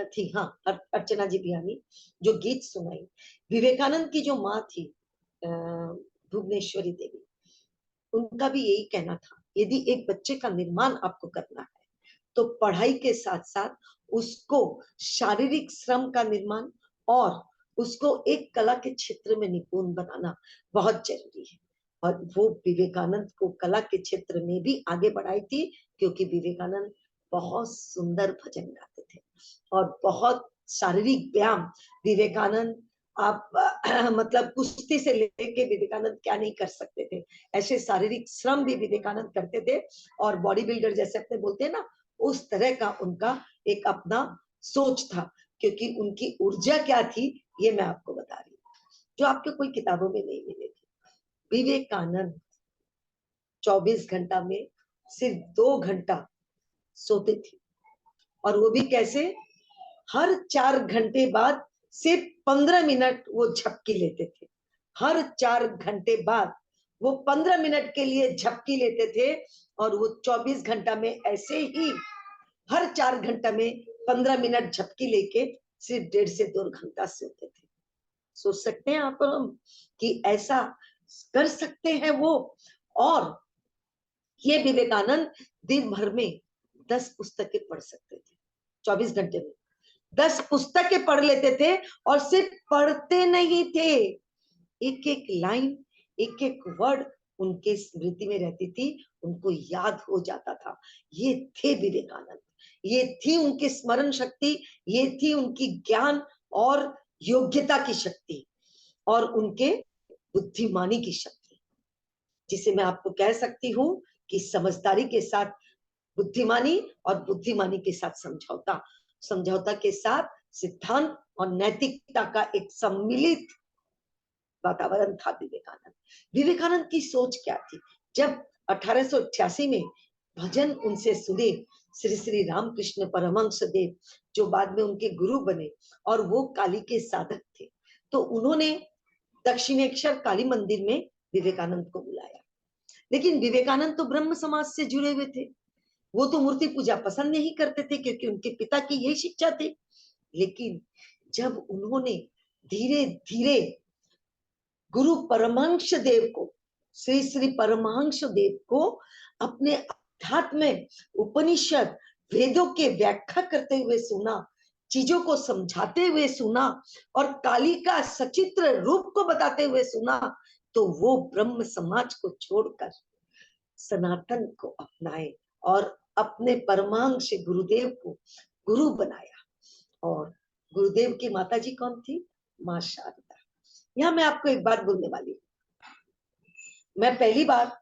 Speaker 12: थी, हाँ, अर्चना जी बियानी, जो गीत सुनाई, विवेकानंद की जो माँ थी भुवनेश्वरी देवी, उनका भी यही कहना था, यदि एक बच्चे का निर्माण आपको करना है तो पढ़ाई के साथ साथ उसको शारीरिक श्रम का निर्माण और उसको एक कला के क्षेत्र में निपुण बनाना बहुत जरूरी है। और वो विवेकानंद को कला के क्षेत्र में भी आगे बढ़ाई थी, क्योंकि विवेकानंद बहुत सुंदर भजन गाते थे और बहुत शारीरिक व्यायाम विवेकानंद, आप मतलब कुश्ती से लेके विवेकानंद क्या नहीं कर सकते थे, ऐसे शारीरिक श्रम भी विवेकानंद करते थे। और बॉडी बिल्डर जैसे अपने बोलते हैं ना, उस तरह का उनका एक अपना सोच था, क्योंकि उनकी ऊर्जा क्या थी ये मैं आपको बता रही हूँ, जो आपके कोई किताबों में नहीं मिलेगी। विवेकानंद 24 घंटा में सिर्फ 2 घंटा सोते थे, और वो भी कैसे, हर 4 घंटे बाद सिर्फ 15 मिनट वो झपकी लेते थे। हर 4 घंटे बाद वो 15 मिनट के लिए झपकी लेते थे, और वो 24 घंटा में ऐसे ही हर 4 घंटा में 15 मिनट झपकी लेके सिर्फ 1.5 से 2 घंटा सोते थे। सोच सकते हैं आप हम कि ऐसा कर सकते हैं वो। और ये विवेकानंद दिन भर में 10 पुस्तकें पढ़ सकते थे, 24 घंटे में 10 पुस्तकें पढ़ लेते थे, और सिर्फ पढ़ते नहीं थे, एक एक लाइन, एक एक वर्ड उनके स्मृति में रहती थी, उनको याद हो जाता था। ये थे विवेकानंद, ये थी उनकी स्मरण शक्ति, ये थी उनकी ज्ञान और योग्यता की शक्ति, और उनके बुद्धिमानी की शक्ति, जिसे मैं आपको कह सकती हूँ कि समझदारी के साथ बुद्धिमानी और बुद्धिमानी के साथ समझौता, समझौता के साथ सिद्धांत और नैतिकता का एक सम्मिलित वातावरण था विवेकानंद। विवेकानंद की सोच क्या थी? जब 1888 में भजन उनसे सुने श्री श्री रामकृष्ण परमहंस देव, जो बाद में उनके गुरु बने, और वो काली के साधक थे, तो उन्होंने दक्षिणेश्वर काली मंदिर में विवेकानंद को बुलाया। लेकिन विवेकानंद तो ब्रह्म समाज से जुड़े हुए थे, वो तो मूर्ति पूजा पसंद नहीं करते थे, क्योंकि उनके पिता की यही शिक्षा थी। लेकिन जब उन्होंने धीरे धीरे गुरु परमहंस देव को, श्री श्री परमहंस देव को अपने अध्यात्म में उपनिषद वेदों के व्याख्या करते हुए सुना, चीजों को समझाते हुए सुना, और काली का सचित्र रूप को बताते हुए सुना, तो वो ब्रह्म समाज को छोड़कर सनातन को अपनाए और अपने परमहंस गुरुदेव को गुरु बनाया। और गुरुदेव की माता जी कौन थी? माँ शारदा। यहाँ मैं आपको एक बात बोलने वाली हूँ, मैं पहली बार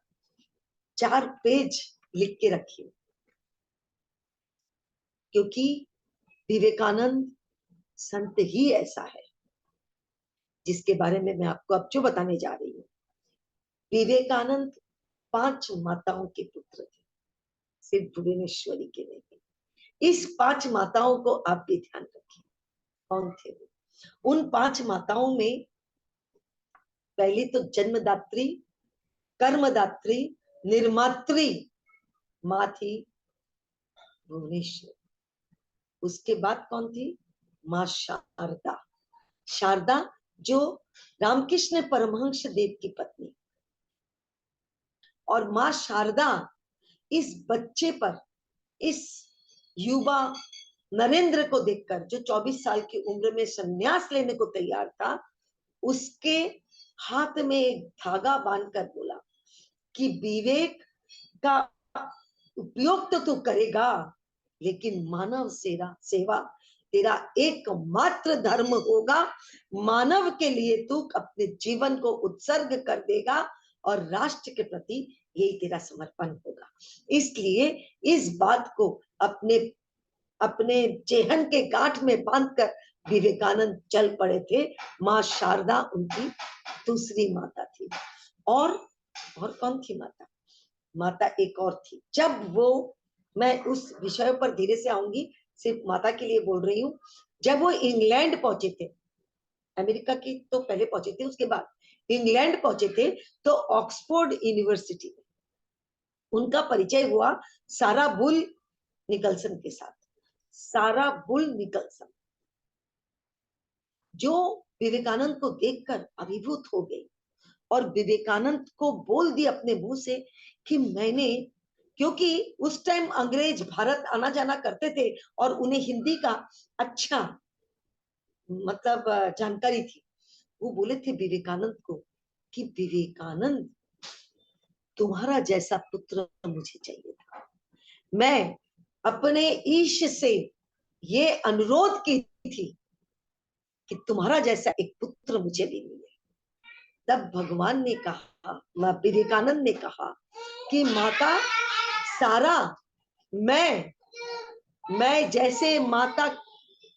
Speaker 12: 4 पेज लिख के रखी हूँ, क्योंकि विवेकानंद संत ही ऐसा है जिसके बारे में मैं आपको अब जो बताने जा रही हूँ। विवेकानंद 5 माताओं के पुत्र थे, सिर्फ भुवनेश्वरी के नहीं। इस 5 माताओं को आप भी ध्यान रखिए, कौन थे वो? उन 5 माताओं में पहली तो जन्मदात्री, कर्मदात्री, निर्मात्री माँ थी भुवनेश्वरी। उसके बाद कौन थी? माँ शारदा। शारदा जो रामकृष्ण परमहंस देव की पत्नी। और माँ शारदा इस बच्चे पर, इस युवा नरेंद्र को देखकर, जो 24 साल की उम्र में संन्यास लेने को तैयार था, उसके हाथ में एक धागा बांधकर बोला कि विवेक का उपयोग तो तू करेगा, लेकिन मानव सेवा तेरा एकमात्र धर्म होगा। मानव के लिए तू अपने जीवन को उत्सर्ग कर देगा और राष्ट्र के प्रति यही तेरा समर्पण होगा। इसलिए इस बात को अपने चेहन के गांठ में बांधकर विवेकानंद चल पड़े थे। माँ शारदा उनकी दूसरी माता थी। और कौन थी माता? माता एक और थी। जब वो, मैं उस विषय पर धीरे से आऊंगी, सिर्फ माता के लिए बोल रही हूँ। जब वो इंग्लैंड पहुंचे थे, अमेरिका की तो पहले पहुंचे थे, उसके बाद इंग्लैंड पहुंचे थे, तो ऑक्सफोर्ड यूनिवर्सिटी में उनका परिचय हुआ सारा बुल निकलसन के साथ। सारा बुल निकलसन जो विवेकानंद को देखकर अभिभूत हो गई और विवेकानंद को बोल दी अपने मुंह से कि मैंने, क्योंकि उस टाइम अंग्रेज भारत आना जाना करते थे और उन्हें हिंदी का अच्छा मतलब जानकारी थी। वो बोले थे विवेकानंद को कि विवेकानंद, तुम्हारा जैसा पुत्र मुझे चाहिए था। मैं अपने ईश से ये अनुरोध की थी कि तुम्हारा जैसा एक पुत्र मुझे भी मिले। तब भगवान ने कहा, विवेकानंद ने कहा कि माता सारा, मैं जैसे माता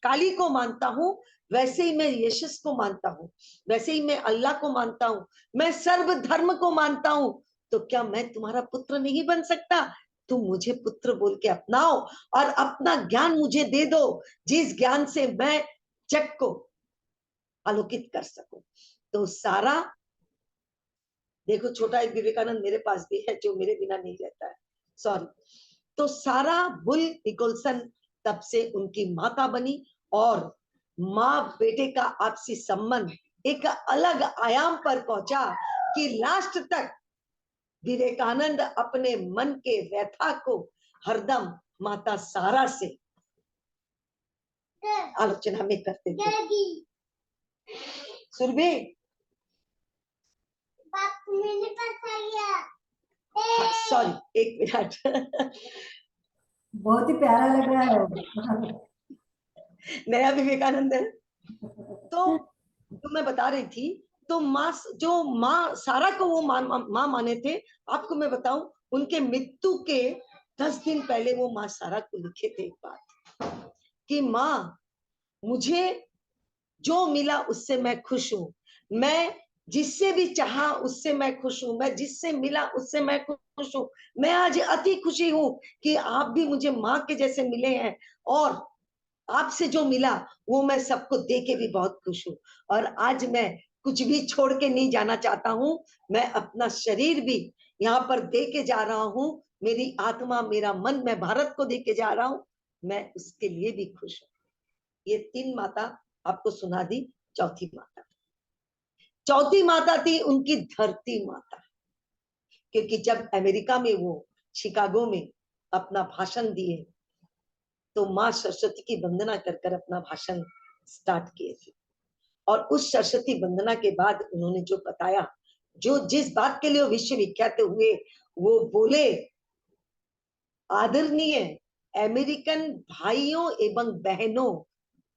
Speaker 12: काली को मानता हूँ, वैसे ही मैं यीशु को मानता हूँ, वैसे ही मैं अल्लाह को मानता हूँ, मैं सर्व धर्म को मानता हूँ। तो क्या मैं तुम्हारा पुत्र नहीं बन सकता? तुम मुझे पुत्र बोल के अपनाओ और अपना ज्ञान मुझे दे दो, जिस ज्ञान से मैं जग को आलोकित कर सकूं। तो सारा, देखो छोटा एक विवेकानंद मेरे पास भी है जो मेरे बिना नहीं रहता है, सॉरी। तो सारा बुल निकोलसन तब से उनकी माता बनी और माँ बेटे का आपसी संबंध एक अलग आयाम पर पहुंचा कि लास्ट तक विवेकानंद अपने मन के व्यथा को हरदम माता सारा से आलोचना में करते थे। सुरभि, सॉरी एक मिनट।
Speaker 8: बहुत ही प्यारा लग रहा है।
Speaker 12: नया विवेकानंद है। तो मैं बता रही थी, तो माँ सारा को वो माँ माने थे। आपको मैं बताऊं, उनके मृत्यु के 10 दिन पहले वो माँ सारा को लिखे थे एक बात कि माँ, मुझे जो मिला उससे मैं खुश हूं, मैं जिससे भी चाहा उससे मैं खुश हूं, मैं जिससे मिला उससे मैं खुश हूं। मैं आज अति खुशी हूं कि आप भी मुझे माँ के जैसे मिले हैं और आपसे जो मिला वो मैं सबको दे के भी बहुत खुश हूं। और आज मैं कुछ भी छोड़ के नहीं जाना चाहता हूं, मैं अपना शरीर भी यहाँ पर दे के जा रहा हूं, मेरी आत्मा, मेरा मन, मैं भारत को दे के जा रहा हूं, मैं उसके लिए भी खुश हूं। ये 3 माता आपको सुना दी। चौथी माता थी उनकी धरती माता, क्योंकि जब अमेरिका में वो शिकागो में अपना भाषण दिए तो माँ सरस्वती की वंदना कर अपना भाषण स्टार्ट किए थे। और उस सरस्वती वंदना के बाद उन्होंने जो बताया, जो जिस बात के लिए विश्व विख्यात हुए, वो बोले, आदरणीय अमेरिकन भाइयों एवं बहनों,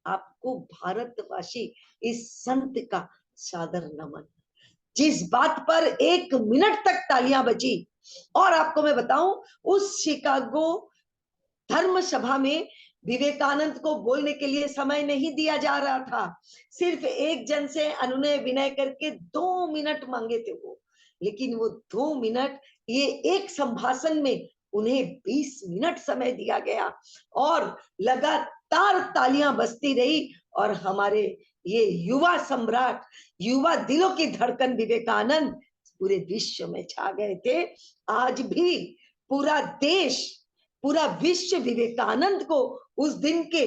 Speaker 12: आपको भारतवासी इस संत का सादर नमन। जिस बात पर 1 मिनट तक तालियां बजी। और आपको मैं बताऊं, उस शिकागो धर्म सभा में विवेकानंद को बोलने के लिए समय नहीं दिया जा रहा था। सिर्फ एक जन से अनुनय विनय करके 2 मिनट मांगे थे वो, लेकिन वो 2 मिनट, ये एक संभाषण में उन्हें 20 मिनट समय दिया गया और लगातार तालियां बजती रही। और हमारे ये युवा सम्राट, युवा दिलों की धड़कन विवेकानंद पूरे विश्व में छा गए थे। आज भी पूरा देश, पूरा विश्व विवेकानंद को उस दिन के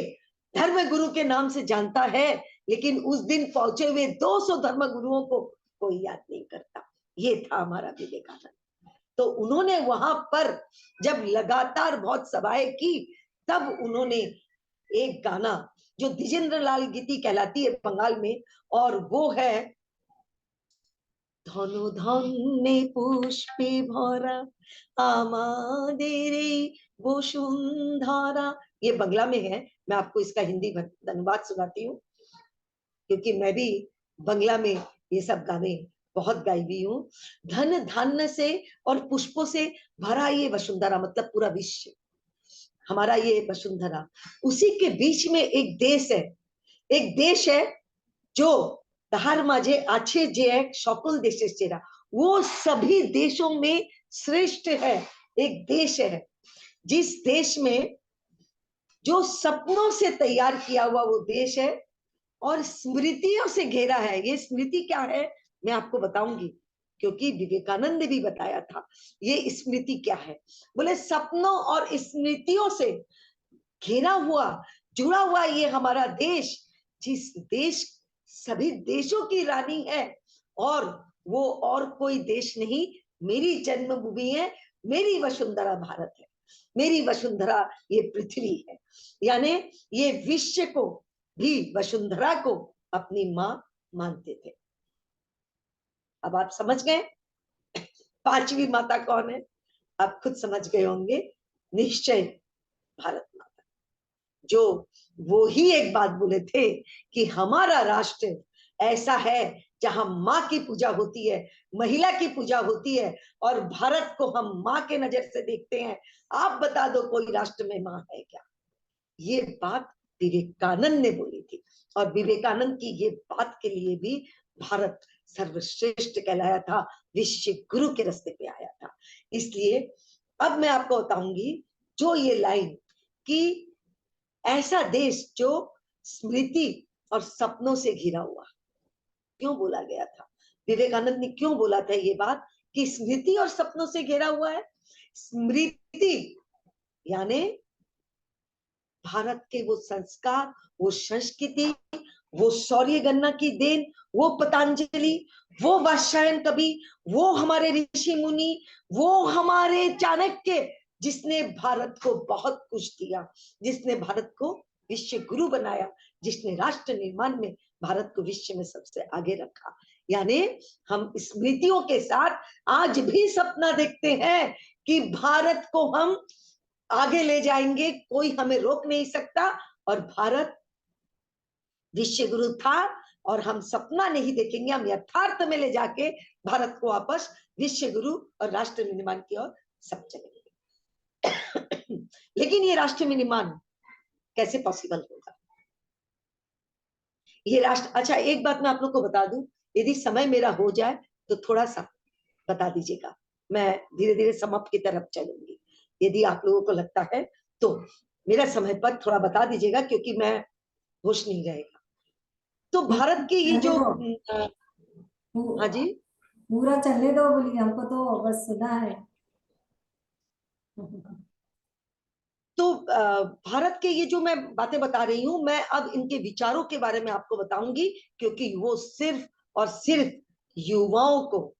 Speaker 12: धर्म गुरु के नाम से जानता है, लेकिन उस दिन पहुंचे हुए 200 धर्म गुरुओं को कोई याद नहीं करता। ये था हमारा विवेकानंद। तो उन्होंने वहां पर जब लगातार बहुत सभाएं की, तब उन्होंने एक गाना जो द्विजेंद्र लाल गीति कहलाती है बंगाल में, और वो है ধন ধন্যে পুষ্পে ভরা আমাদের এই বসুন্ধरा, ये बंगला में है। मैं आपको इसका हिंदी अनुवाद सुनाती हूँ, क्योंकि मैं भी बंगला में ये सब गाने बहुत गाई हुई हूँ। धन धान्य से और पुष्पों से भरा ये वसुंधरा, मतलब पूरा विश्व हमारा ये वसुंधरा, उसी के बीच में एक देश है, एक देश है जो তাহার মাঝে আছে যে এক সকল দেশের সেরা, वो सभी देशों में श्रेष्ठ है। एक देश है जिस देश में जो सपनों से तैयार किया हुआ वो देश है और स्मृतियों से घेरा है। ये स्मृति क्या है मैं आपको बताऊंगी, क्योंकि विवेकानंद ने भी बताया था ये स्मृति क्या है। बोले सपनों और स्मृतियों से घेरा हुआ जुड़ा हुआ ये हमारा देश, जिस देश सभी देशों की रानी है, और वो और कोई देश नहीं, मेरी जन्मभूमि है, मेरी वसुंधरा भारत है, मेरी वसुंधरा ये पृथ्वी है। यानी ये विश्व को भी वसुंधरा को अपनी माँ मानते थे। अब आप समझ गए पांचवी माता कौन है? आप खुद समझ गए होंगे, निश्चय भारत माता। जो वो ही एक बात बोले थे कि हमारा राष्ट्र ऐसा है जहां माँ की पूजा होती है, महिला की पूजा होती है, और भारत को हम माँ के नजर से देखते हैं। आप बता दो कोई राष्ट्र में माँ है क्या? ये बात विवेकानंद ने बोली थी, और विवेकानंद की ये बात के लिए भी भारत सर्वश्रेष्ठ कहलाया था, विश्व गुरु के रास्ते पे आया था। इसलिए अब मैं आपको बताऊंगी जो ये लाइन कि ऐसा देश जो स्मृति और सपनों से घिरा हुआ, क्यों बोला गया था? विवेकानंद ने क्यों बोला था ये बात कि स्मृति और सपनों से घिरा हुआ है? स्मृति यानी भारत के वो संस्कार, वो संस्कृति, वो शौर्य गन्ना की देन, वो पतंजलि, वो वात्स्यायन कवि, वो हमारे ऋषि मुनि, वो हमारे चाणक्य, जिसने भारत को बहुत कुछ दिया, जिसने भारत को विश्व गुरु बनाया, जिसने राष्ट्र निर्माण में भारत को विश्व में सबसे आगे रखा। यानी हम स्मृतियों के साथ आज भी सपना देखते हैं कि भारत को हम आगे ले जाएंगे, कोई हमें रोक नहीं सकता। और भारत विश्व गुरु था, और हम सपना नहीं देखेंगे, हम यथार्थ में ले जाके भारत को वापस विश्व गुरु और राष्ट्र निर्माण की ओर सब चलेंगे। लेकिन ये राष्ट्र निर्माण कैसे पॉसिबल होगा? ये राष्ट्र, अच्छा एक बात मैं आप लोग को बता दूं, यदि समय मेरा हो जाए तो थोड़ा सा बता दीजिएगा, मैं धीरे धीरे समाप्त की तरफ चलूंगी। यदि आप लोगों को लगता है तो मेरा समय पर थोड़ा बता दीजिएगा, क्योंकि मैं होश नहीं रहेगा। तो भारत के ये जो हाँ जी
Speaker 8: पूरा चलने दो, बोलिए, हमको तो बस सुना है।
Speaker 12: तो भारत के ये जो मैं बातें बता रही हूं, मैं अब इनके विचारों के बारे में आपको बताऊंगी, क्योंकि वो सिर्फ और सिर्फ युवाओं को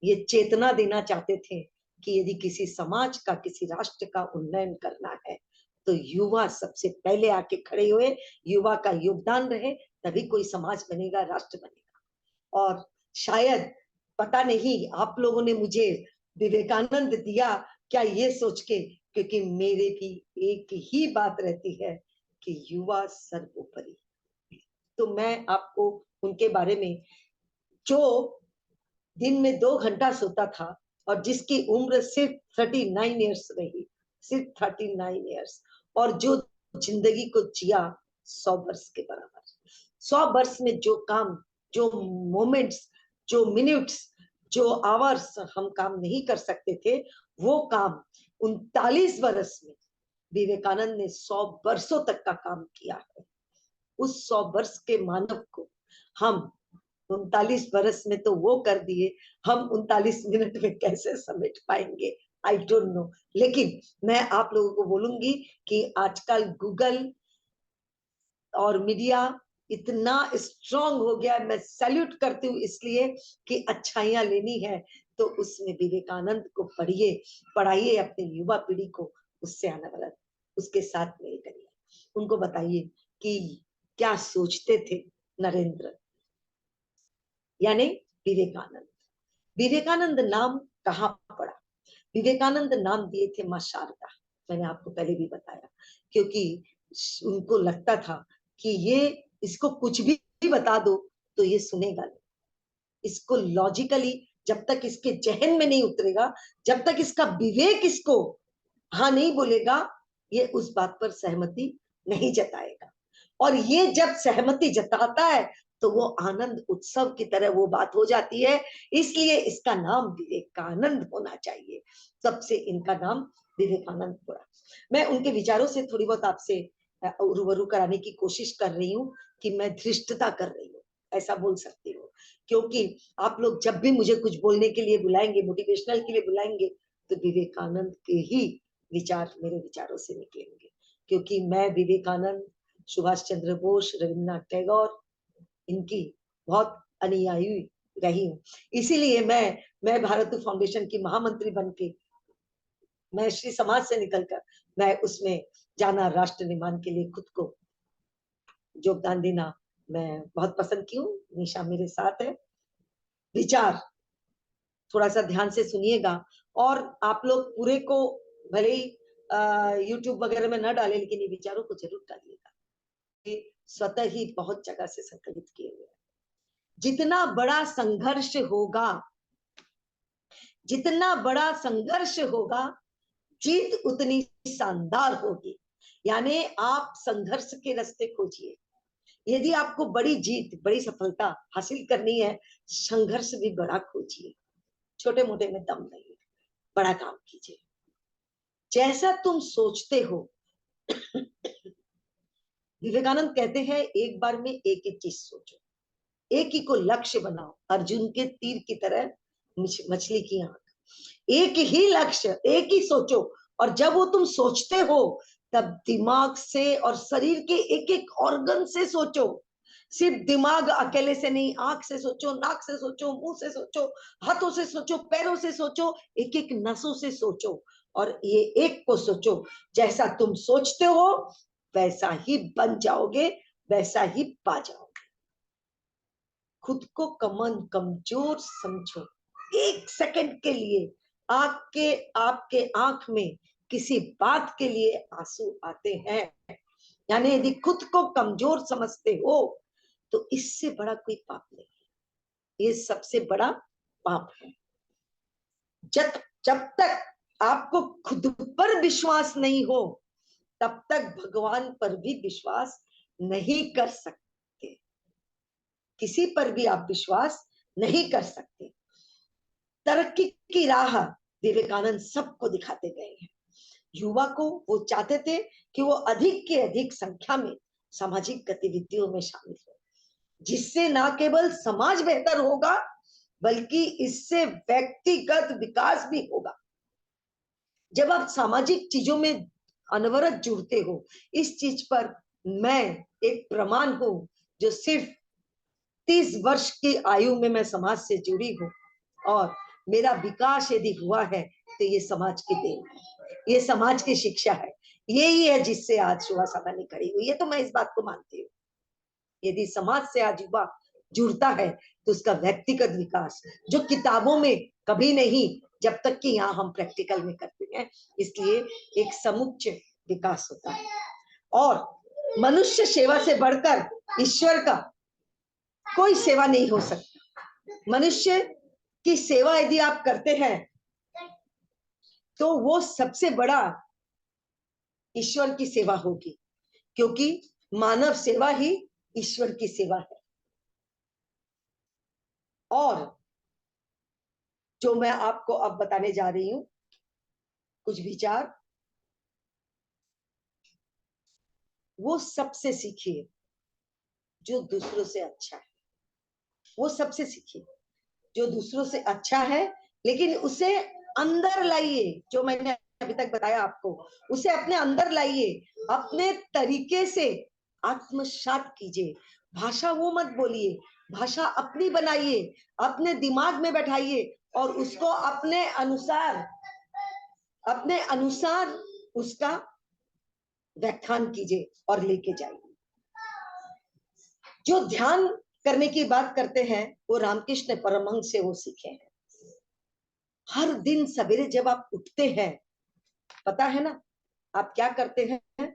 Speaker 12: ये चेतना देना चाहते थे कि यदि किसी समाज का, किसी राष्ट्र का उन्नयन करना है तो युवा सबसे पहले आके खड़े हुए, युवा का योगदान रहे, तभी कोई समाज बनेगा, राष्ट्र बनेगा। और शायद पता नहीं आप लोगों ने मुझे विवेकानंद दिया क्या ये सोच के, क्योंकि मेरे भी एक ही बात रहती है कि युवा सर्वोपरि। तो मैं आपको उनके बारे में, जो दिन में 2 घंटा सोता था और जिसकी उम्र सिर्फ 39 इयर्स रही, सिर्फ 39 इयर्स, और जो जिंदगी को जिया 100 वर्ष के बराबर। 100 वर्ष में जो काम, जो मोमेंट्स, जो मिनट्स, जो आवर्स हम काम नहीं कर सकते थे, वो काम 39 वर्ष में विवेकानंद ने 100 वर्षों तक का काम किया है। उस 100 वर्ष के मानव को हम 39 वर्ष में तो वो कर दिए, हम 39 मिनट में कैसे समेट पाएंगे? I don't know. लेकिन मैं आप लोगों को बोलूंगी कि आजकल गूगल और मीडिया इतना स्ट्रांग हो गया, मैं सैल्यूट करती हूँ, इसलिए कि अच्छाइयां लेनी है तो उसमें विवेकानंद को पढ़िए, पढ़ाइए अपने युवा पीढ़ी को, उससे आने वाला, उसके साथ मेल करिए, उनको बताइए कि क्या सोचते थे नरेंद्र यानी विवेकानंद। विवेकानंद नाम कहाँ पड़ा? विवेकानंद नाम दिए थे माँ शारदा, मैंने आपको पहले भी बताया, क्योंकि उनको लगता था कि ये इसको कुछ भी बता दो तो ये सुनेगा नहीं, इसको लॉजिकली जब तक इसके जहन में नहीं उतरेगा, जब तक इसका विवेक इसको हाँ नहीं बोलेगा, ये उस बात पर सहमति नहीं जताएगा। और ये जब सहमति जताता है तो वो आनंद उत्सव की तरह वो बात हो जाती है, इसलिए इसका नाम विवेकानंद होना चाहिए, तब से इनका नाम विवेकानंद पड़ा। मैं उनके विचारों से थोड़ी बहुत आपसे रूबरू कराने की कोशिश कर रही हूँ कि मैं धृष्टता कर रही हूँ, ऐसा बोल सकती हूँ, क्योंकि आप लोग जब भी मुझे कुछ बोलने के लिए बुलाएंगे, मोटिवेशनल के लिए बुलाएंगे, तो विवेकानंद के ही विचार मेरे विचारों से निकलेंगे, क्योंकि मैं विवेकानंद, सुभाष चंद्र बोस, रविन्द्रनाथ टैगोर, इनकी बहुत अनुयायी रही हूँ। इसीलिए मैं भारत फाउंडेशन की महामंत्री बनके, मैं श्री समाज से निकलकर मैं उसमें जाना, राष्ट्र निर्माण के लिए खुद को योगदान देना मैं बहुत पसंद की हूँ। निशा मेरे साथ है। विचार थोड़ा सा ध्यान से सुनिएगा, और आप लोग पूरे को भले ही यूट्यूब वगैरह में न डाले, लेकिन ये विचारों को जरूर डालिएगा। ये स्वतः ही बहुत जगह से संकलित किए हुए हैं। जितना बड़ा संघर्ष होगा, जितना बड़ा संघर्ष होगा, जीत उतनी शानदार होगी। यानी आप संघर्ष के रास्ते खोजिए। यदि आपको बड़ी जीत, बड़ी सफलता हासिल करनी है, संघर्ष भी बड़ा खोजिए, छोटे मोटे में दम नहीं, बड़ा काम कीजिए। जैसा तुम सोचते हो, विवेकानंद कहते हैं एक बार में एक ही चीज सोचो, एक ही को लक्ष्य बनाओ, अर्जुन के तीर की तरह मछली की आंख। एक ही लक्ष्य, एक ही सोचो, और जब वो तुम सोचते हो तब दिमाग से और शरीर के एक एक ऑर्गन से सोचो। सिर्फ दिमाग अकेले से नहीं, आंख से सोचो, नाक से सोचो, मुंह से सोचो, हाथों से सोचो, पैरों से सोचो, एक एक नसों से सोचो, और ये एक को सोचो। जैसा तुम सोचते हो वैसा ही बन जाओगे, वैसा ही पा जाओगे। खुद को कमजोर समझो। एक सेकंड के लिए आपके आंख में किसी बात के लिए आंसू आते हैं, यानी यदि खुद को कमजोर समझते हो तो इससे बड़ा कोई पाप नहीं है। ये सबसे बड़ा पाप है। जब तक आपको खुद पर विश्वास नहीं हो, तब तक भगवान पर भी विश्वास नहीं कर सकते। किसी पर भी आप विश्वास नहीं कर सकते। तरक्की की राह विवेकानंद सबको दिखाते गए हैं। युवा को वो चाहते थे कि वो अधिक के अधिक संख्या में सामाजिक गतिविधियों में शामिल हो, जिससे ना केवल समाज बेहतर होगा, बल्कि इससे व्यक्तिगत विकास भी होगा। जब आप सामाजिक चीजों में अनवरत जुड़ते हो, इस चीज पर मैं एक प्रमाण हूं, जो सिर्फ 30 वर्ष की आयु में मैं समाज से जुड़ी हूँ, और मेरा विकास यदि हुआ है तो ये समाज की देन है, ये समाज की शिक्षा है, यही है जिससे आज युवा सभा खड़ी हुई है। तो मैं इस बात को मानती हूँ, यदि समाज से आज युवा जुड़ता है तो उसका व्यक्तिगत विकास, जो किताबों में कभी नहीं, जब तक कि यहाँ हम प्रैक्टिकल में करते हैं, इसलिए एक समुच्चय विकास होता है। और मनुष्य सेवा से बढ़कर ईश्वर का कोई सेवा नहीं हो सकती। मनुष्य की सेवा यदि आप करते हैं तो वो सबसे बड़ा ईश्वर की सेवा होगी, क्योंकि मानव सेवा ही ईश्वर की सेवा है। और जो मैं आपको अब बताने जा रही हूं, कुछ विचार, वो सबसे सीखिए जो दूसरों से अच्छा है। वो सबसे सीखिए जो दूसरों से अच्छा है, लेकिन उसे अंदर लाइए। जो मैंने अभी तक बताया आपको, उसे अपने अंदर लाइए, अपने तरीके से आत्मसात कीजिए। भाषा वो मत बोलिए, भाषा अपनी बनाइए, अपने दिमाग में बैठाइए, और उसको अपने अनुसार उसका व्याख्यान कीजिए और लेके जाइए। जो ध्यान करने की बात करते हैं वो रामकृष्ण परमहंस से वो सीखे हैं। हर दिन सवेरे जब आप उठते हैं, पता है ना आप क्या करते हैं?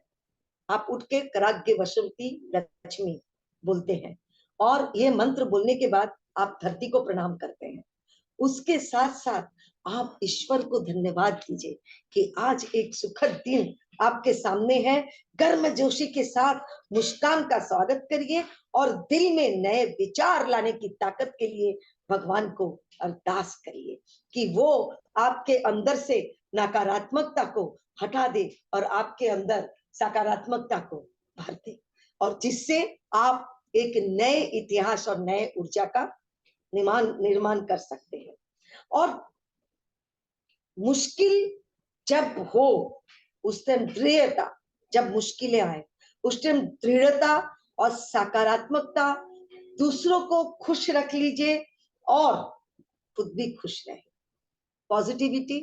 Speaker 12: आप उठ के कराग्य वशंती लक्ष्मी बोलते हैं और ये मंत्र बोलने के बाद आप धरती को प्रणाम करते हैं। उसके साथ साथ आप ईश्वर को धन्यवाद दीजिए कि आज एक सुखद दिन आपके सामने है। गर्मजोशी के साथ मुस्कान का स्वागत करिए और दिल में नए विचार लाने की ताकत के लिए भगवान को अरदास करिए कि वो आपके अंदर से नकारात्मकता को हटा दे और आपके अंदर सकारात्मकता को भर दे, और जिससे आप एक नए इतिहास और नए ऊर्जा का निर्माण कर सकते हैं। और मुश्किल जब हो उस टाइम दृढ़ता, जब मुश्किलें आए उस टाइम दृढ़ता और सकारात्मकता, दूसरों को खुश रख लीजिए और खुद भी खुश रहे। पॉजिटिविटी,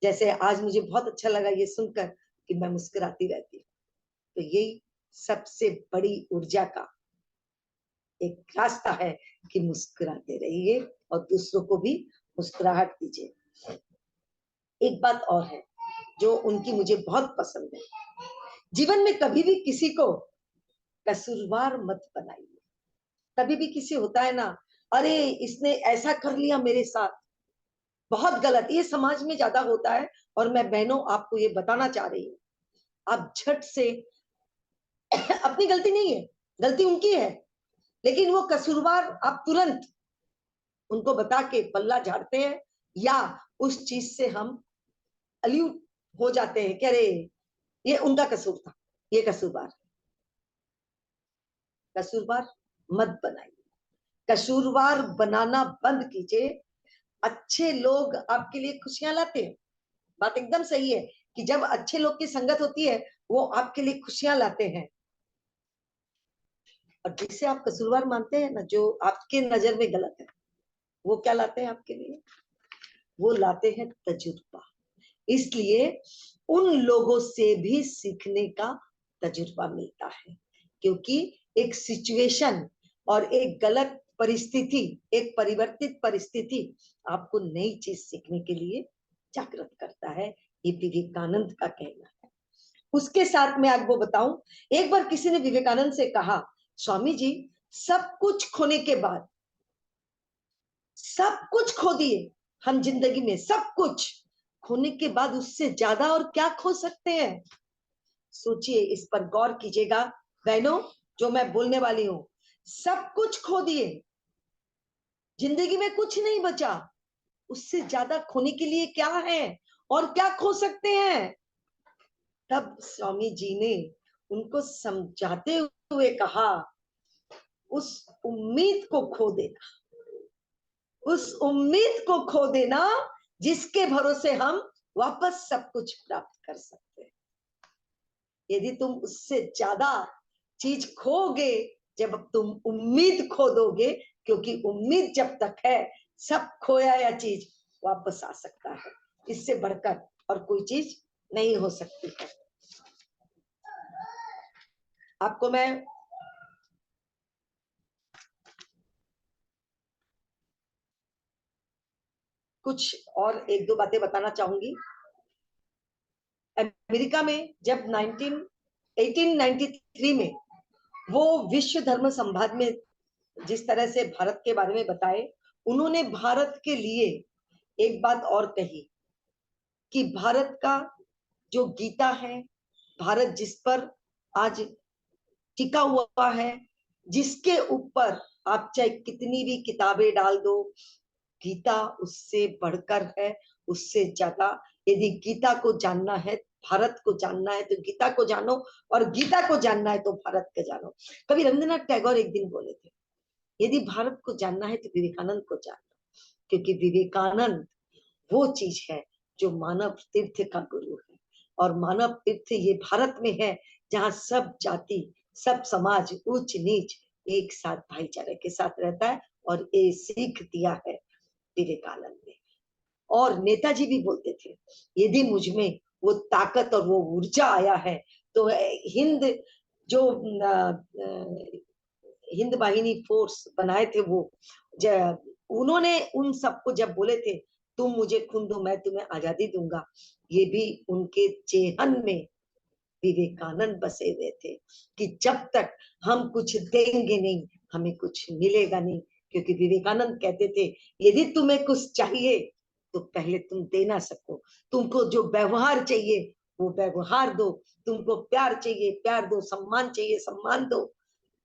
Speaker 12: जैसे आज मुझे बहुत अच्छा लगा ये सुनकर कि मैं मुस्कुराती रहती हूँ, तो यही सबसे बड़ी ऊर्जा का एक रास्ता है कि मुस्कुराते रहिए और दूसरों को भी मुस्कुराहट दीजिए। एक बात और है जो उनकी मुझे बहुत पसंद है, जीवन में कभी भी किसी को कसूरवार मत बनाइए। कभी भी किसी होता है ना, अरे इसने ऐसा कर लिया मेरे साथ, बहुत गलत, ये समाज में ज्यादा होता है। और मैं बहनों आपको ये बताना चाह रही हूँ, आप झट से अपनी गलती नहीं है, गलती उनकी है, लेकिन वो कसूरवार आप तुरंत उनको बता के पल्ला झाड़ते हैं या उस चीज से हम अल्यूट हो जाते हैं कि अरे ये उनका कसूर था, ये कसूरवार। कसूरवार मत बनाइए, कसूरवार बनाना बंद कीजिए। अच्छे लोग आपके लिए खुशियां लाते हैं, बात एकदम सही है कि जब अच्छे लोग की संगत होती है वो आपके लिए खुशियां लाते हैं। और जिसे आप कसूरवार मानते हैं ना, जो आपके नजर में गलत है, वो क्या लाते हैं आपके लिए? वो लाते हैं तजुर्बा। इसलिए उन लोगों से भी सीखने का तजुर्बा मिलता है, क्योंकि एक सिचुएशन और एक गलत परिस्थिति, एक परिवर्तित परिस्थिति आपको नई चीज सीखने के लिए जागृत करता है। ये विवेकानंद का कहना है। उसके साथ में आपको बताऊं, एक बार किसी ने विवेकानंद से कहा, स्वामी जी सब कुछ खोने के बाद, सब कुछ खो दिए हम जिंदगी में, सब कुछ खोने के बाद उससे ज्यादा और क्या खो सकते हैं? सोचिए, इस पर गौर कीजिएगा बहनों, जो मैं बोलने वाली हूं। सब कुछ खो दिए, जिंदगी में कुछ नहीं बचा, उससे ज्यादा खोने के लिए क्या है और क्या खो सकते हैं? तब स्वामी जी ने उनको समझाते हुए कहा, उस उम्मीद को खो देना, उस उम्मीद को खो देना जिसके भरोसे हम वापस सब कुछ प्राप्त कर सकते हैं। यदि तुम उससे ज्यादा चीज खोगे जब तुम उम्मीद खो दोगे, क्योंकि उम्मीद जब तक है सब खोया या चीज वापस आ सकता है, इससे बढ़कर और कोई चीज नहीं हो सकती है। आपको मैं कुछ और एक दो बातें बताना चाहूंगी। अमेरिका में जब 1893 में वो विश्व धर्म संवाद में जिस तरह से भारत के बारे में बताए, उन्होंने भारत के लिए एक बात और कही कि भारत का जो गीता है, भारत जिस पर आज टिका हुआ है, जिसके ऊपर आप चाहे कितनी भी किताबें डाल दो, गीता उससे बढ़कर है, उससे ज्यादा। यदि गीता को जानना है, भारत को जानना है, तो गीता को जानो, और गीता को जानना है तो भारत को जानो। कवि रविंद्रनाथ टैगोर एक दिन बोले थे, यदि भारत को जानना है तो विवेकानंद को जानना, क्योंकि विवेकानंद वो चीज है जो मानव तीर्थ का गुरु है। और मानव तीर्थ ये भारत में है, जहाँ सब जाति, सब समाज, ऊंच नीच एक साथ भाईचारे के साथ रहता है, और ये सीख दिया है विवेकानंद ने। और नेताजी भी बोलते थे, यदि मुझ में वो ताकत और वो ऊर्जा आया है। तो हिंद जो हिंद वाहिनी फोर्स बनाए थे वो उन्होंने उन सबको जब बोले थे तुम मुझे खून दो मैं तुम्हें आजादी दूंगा, ये भी उनके चेहन में विवेकानंद बसे हुए थे कि जब तक हम कुछ देंगे नहीं हमें कुछ मिलेगा नहीं। क्योंकि विवेकानंद कहते थे यदि तुम्हें कुछ चाहिए तो पहले तुम दे ना सको, तुमको जो व्यवहार चाहिए वो व्यवहार दो, तुमको प्यार चाहिए प्यार दो, सम्मान चाहिए सम्मान दो,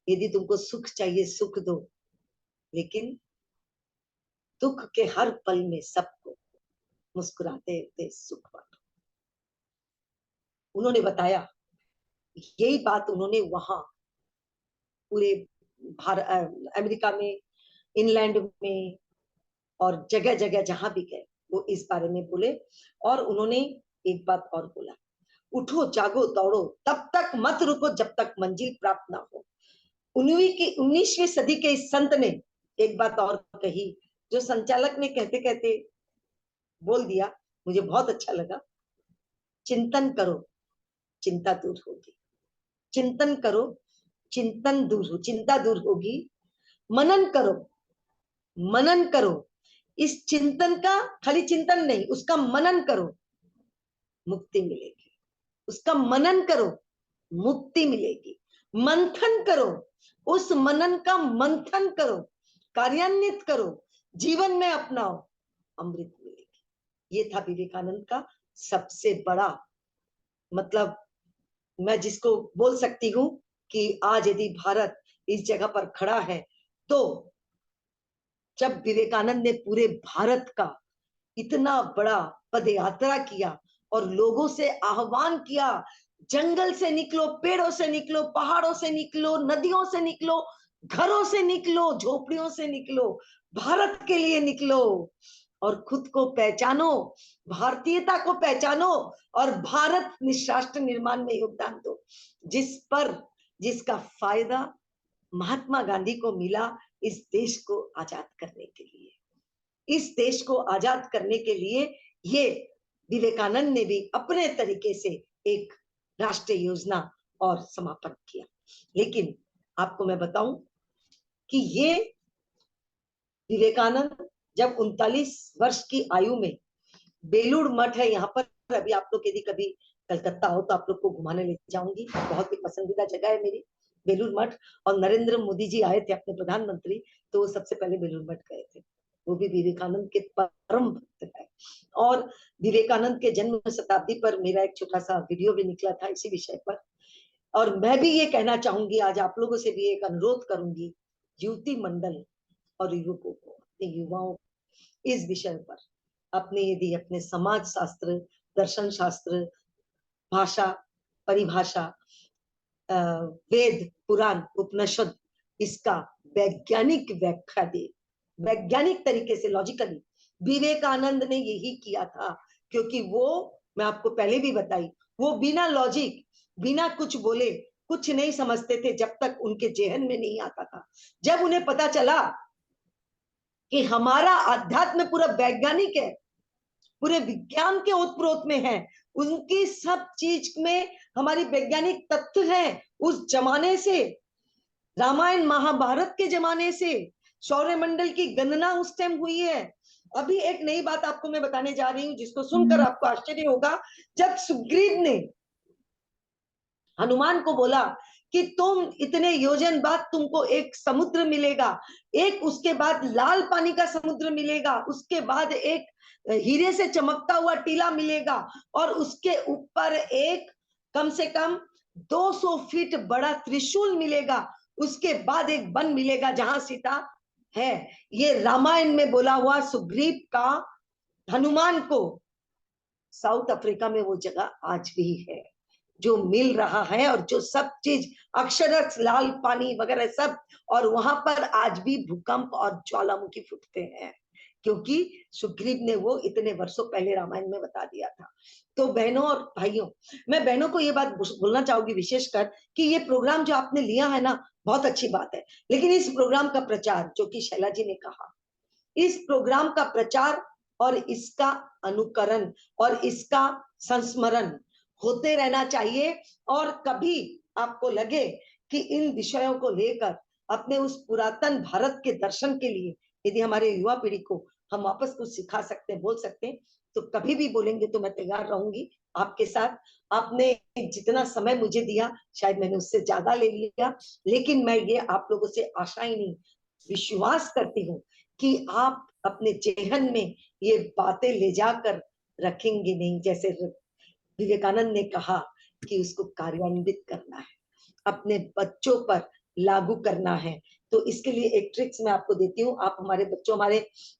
Speaker 12: यदि तुमको सुख चाहिए सुख दो, लेकिन दुख के हर पल में सबको मुस्कुराते हुए सुख बांटो। उन्होंने बताया, यही बात उन्होंने वहां पूरे अमेरिका में, इंग्लैंड में और जगह जगह जहां भी गए वो इस बारे में बोले। और उन्होंने एक बात और बोला, उठो जागो दौड़ो तब तक मत रुको जब तक मंजिल प्राप्त ना हो। 19वीं सदी के इस संत ने एक बात और कही जो संचालक ने कहते कहते बोल दिया, मुझे बहुत अच्छा लगा। चिंतन करो चिंता दूर होगी, चिंतन करो चिंतन दूर हो, चिंता दूर होगी, मनन करो मनन करो, इस चिंतन का खाली चिंतन नहीं उसका मनन करो, मुक्ति मिलेगी। उसका मनन करो मुक्ति मिलेगी। मंथन करो, उस मनन का मंथन करो, कार्यान्वित करो, जीवन में अपनाओ, अमृत मिलेगी। ये था विवेकानंद का सबसे बड़ा मतलब, मैं जिसको बोल सकती हूँ कि आज यदि भारत इस जगह पर खड़ा है तो जब विवेकानंद ने पूरे भारत का इतना बड़ा पदयात्रा किया और लोगों से आह्वान किया, जंगल से निकलो, पेड़ों से निकलो, पहाड़ों से निकलो, नदियों से निकलो, घरों से निकलो, झोपड़ियों से निकलो, भारत के लिए निकलो और खुद को पहचानो, भारतीयता को पहचानो और भारत राष्ट्र निर्माण में योगदान दो, जिसका फायदा महात्मा गांधी को मिला इस देश को आजाद करने के लिए। इस देश को आजाद करने के लिए ये विवेकानंद ने भी अपने तरीके से एक राष्ट्रीय योजना और समापन किया। लेकिन आपको मैं बताऊं कि ये विवेकानंद जब 39 वर्ष की आयु में, बेलूर मठ है यहाँ पर, अभी आप लोग यदि कभी कलकत्ता हो तो आप लोग को घुमाने ले जाऊंगी, बहुत ही पसंदीदा जगह है मेरी बेलूर मठ। और नरेंद्र मोदी जी आए थे अपने प्रधानमंत्री, तो वो सबसे पहले बेलूर मठ गए थे, वो भी विवेकानंद के परम भक्त है। और विवेकानंद के जन्म शताब्दी पर मेरा एक छोटा सा वीडियो भी निकला था इसी विषय पर। और मैं भी ये कहना चाहूंगी, आज आप लोगों से भी एक अनुरोध करूंगी, युवती मंडल और युवकों को, अपने युवाओं इस विषय पर अपने यदि अपने समाज शास्त्र, दर्शन शास्त्र, भाषा, परिभाषा, वेद, पुराण, उपनिषद, इसका वैज्ञानिक व्याख्या दे, वैज्ञानिक तरीके से, लॉजिकली। विवेकानंद ने यही किया था, क्योंकि वो, मैं आपको पहले भी बताई, वो बिना लॉजिक, बिना कुछ बोले कुछ नहीं समझते थे जब तक उनके जेहन में नहीं आता था। जब उन्हें पता चला कि हमारा अध्यात्म पूरा वैज्ञानिक है, पूरे विज्ञान के ओतप्रोत में है, उनकी सब चीज में हमारी वैज्ञानिक तथ्य है, उस जमाने से, रामायण महाभारत के जमाने से सौरमंडल की गणना उस टाइम हुई है। अभी एक नई बात आपको मैं बताने जा रही हूँ जिसको सुनकर आपको आश्चर्य होगा। जब सुग्रीव ने हनुमान को बोला कि तुम इतने योजन बाद तुमको एक समुद्र मिलेगा, एक उसके बाद लाल पानी का समुद्र मिलेगा, उसके बाद एक हीरे से चमकता हुआ टीला मिलेगा और उसके ऊपर एक कम से कम 200 फीट बड़ा त्रिशूल मिलेगा, उसके बाद एक वन मिलेगा जहां सीता है। ये रामायण में बोला हुआ सुग्रीव का हनुमान को, साउथ अफ्रीका में वो जगह आज भी है जो मिल रहा है, और जो सब चीज अक्षरश लाल पानी वगैरह सब, और वहां पर आज भी भूकंप और ज्वालामुखी फूटते हैं, क्योंकि सुग्रीव ने वो इतने वर्षों पहले रामायण में बता दिया था। तो बहनों और भाइयों, मैं बहनों को ये बात बोलना चाहूंगी विशेषकर कि ये प्रोग्राम जो आपने लिया है ना, बहुत अच्छी बात है, लेकिन इस प्रोग्राम का प्रचार, जो कि शैला जी ने कहा, इस प्रोग्राम का प्रचार और इसका अनुकरण और इसका संस्मरण होते रहना चाहिए। और कभी आपको लगे कि इन विषयों को लेकर अपने उस पुरातन भारत के दर्शन के लिए यदि हमारे युवा पीढ़ी को हम वापस कुछ सिखा सकते हैं, बोल सकते हैं, तो कभी भी बोलेंगे तो मैं तैयार रहूंगी आपके साथ। आपने जितना समय मुझे दिया शायद मैंने उससे ज्यादा ले लिया, लेकिन मैं ये आप लोगों से आशा ही नहीं विश्वास करती हूँ कि आप अपने जेहन में ये बातें ले जाकर रखेंगे नहीं। जैसे विवेकानंद ने कहा कि उसको कार्यान्वित करना है, अपने बच्चों पर लागू करना है। तो इसके लिए एक ट्रिक्स मैं आपको देती हूँ। आप हमारे बच्चों हमारे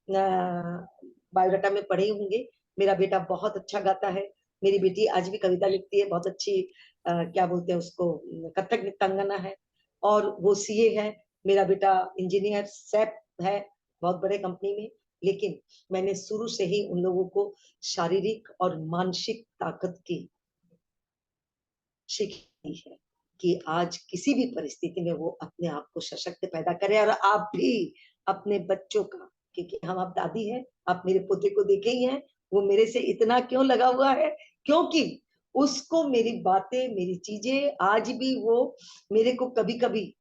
Speaker 12: बायोडाटा में पढ़े होंगे, मेरा बेटा बहुत अच्छा गाता है, मेरी बेटी आज भी कविता लिखती है, बहुत अच्छी क्या बोलते हैं उसको, कथक नृत्यांगना है, और वो सीए है। मेरा बेटा इंजीनियर सैप है बहुत बड़े कंपनी में। लेकिन मैंने शुरू से ही उन लोगों को शारीरिक और मानसिक ताकत की सीखी है कि आज किसी भी परिस्थिति में वो अपने आप को सशक्त पैदा करे। और आप भी अपने बच्चों का, क्योंकि हम आप दादी हैं, आप मेरे पोते को देखे ही हैं, वो मेरे से इतना क्यों लगा हुआ है, क्योंकि उसको मेरी बातें, मेरी चीजें, आज भी वो मेरे को कभी कभी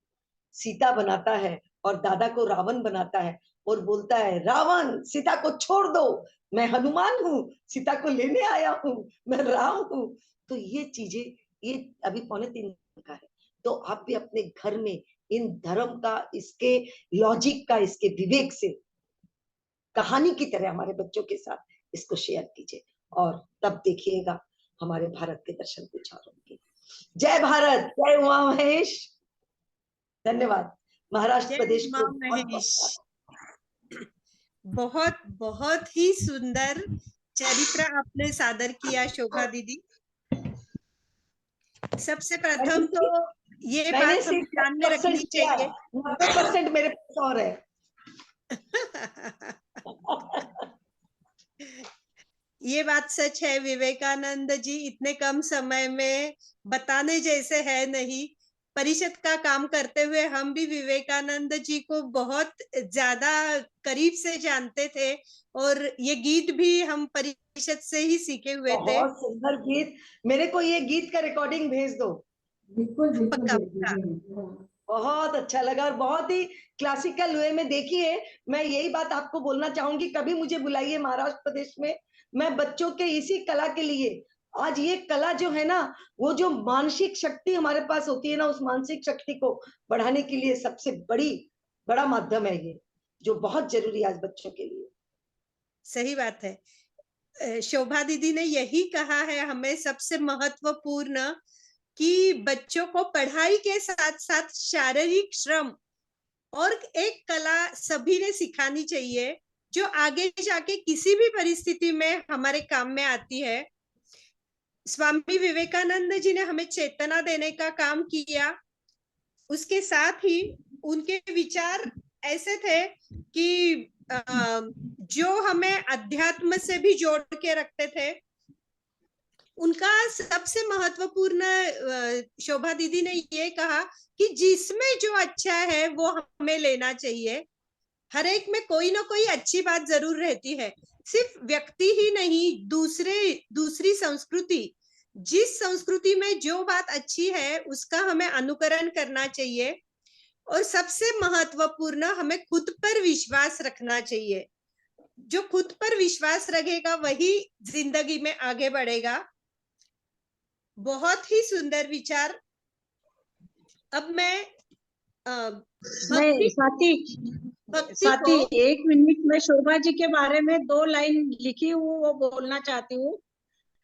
Speaker 12: सीता बनाता है और दादा को रावण बनाता है और बोलता है, रावण सीता को छोड़ दो, मैं हनुमान हूँ, सीता को लेने आया हूँ, मैं राम हूँ। तो ये चीजें, ये अभी 2:45 का है, तो आप भी अपने घर में इन धर्म का, इसके लॉजिक का, इसके विवेक से कहानी की तरह हमारे बच्चों के साथ इसको शेयर कीजिए, और तब देखिएगा हमारे भारत के दर्शन कुछ और होंगे। जय भारत, जय उमा महेश। धन्यवाद। महाराष्ट्र प्रदेश को
Speaker 1: बहुत बहुत ही सुंदर चरित्र आपने सादर किया शोभा दीदी। सबसे प्रथम तो ये बात हमें ध्यान में रखनी चाहिए,
Speaker 12: 90% मेरे पास और है।
Speaker 1: ये बात सच है, विवेकानंद जी इतने कम समय में बताने जैसे है नहीं। परिषद का काम करते हुए हम भी विवेकानंद जी को बहुत ज्यादा करीब से जानते थे, और ये गीत भी हम परिषद से ही सीखे हुए थे।
Speaker 12: बहुत सुंदर गीत, मेरे को ये गीत का रिकॉर्डिंग भेज दो।
Speaker 8: बिल्कुल
Speaker 12: बहुत अच्छा लगा और बहुत ही क्लासिकल वे में। देखिए, मैं यही बात आपको बोलना चाहूंगी, कभी मुझे बुलाइए महाराष्ट्र प्रदेश में, मैं बच्चों के इसी कला के लिए, आज ये कला जो है ना, वो जो मानसिक शक्ति हमारे पास होती है ना, उस मानसिक शक्ति को बढ़ाने के लिए सबसे बड़ा माध्यम है ये, जो बहुत जरूरी है आज बच्चों के लिए।
Speaker 1: सही बात है। शोभा दीदी ने यही कहा है हमें सबसे महत्वपूर्ण, कि बच्चों को पढ़ाई के साथ साथ शारीरिक श्रम और एक कला सभी ने सिखानी चाहिए, जो आगे जाके किसी भी परिस्थिति में हमारे काम में आती है। स्वामी विवेकानंद जी ने हमें चेतना देने का काम किया, उसके साथ ही उनके विचार ऐसे थे कि जो हमें अध्यात्म से भी जोड़ के रखते थे। उनका सबसे महत्वपूर्ण, शोभा दीदी ने ये कहा कि जिसमें जो अच्छा है वो हमें लेना चाहिए। हर एक में कोई ना कोई अच्छी बात जरूर रहती है, सिर्फ व्यक्ति ही नहीं, दूसरी संस्कृति, जिस संस्कृति में जो बात अच्छी है उसका हमें अनुकरण करना चाहिए। और सबसे महत्वपूर्ण, हमें खुद पर विश्वास रखना चाहिए। जो खुद पर विश्वास रखेगा वही जिंदगी में आगे बढ़ेगा। बहुत ही सुंदर विचार। अब मैं
Speaker 13: स्वाति 1 मिनट में शोभा जी के बारे में 2 लाइन लिखी हूँ, वो बोलना चाहती हूँ।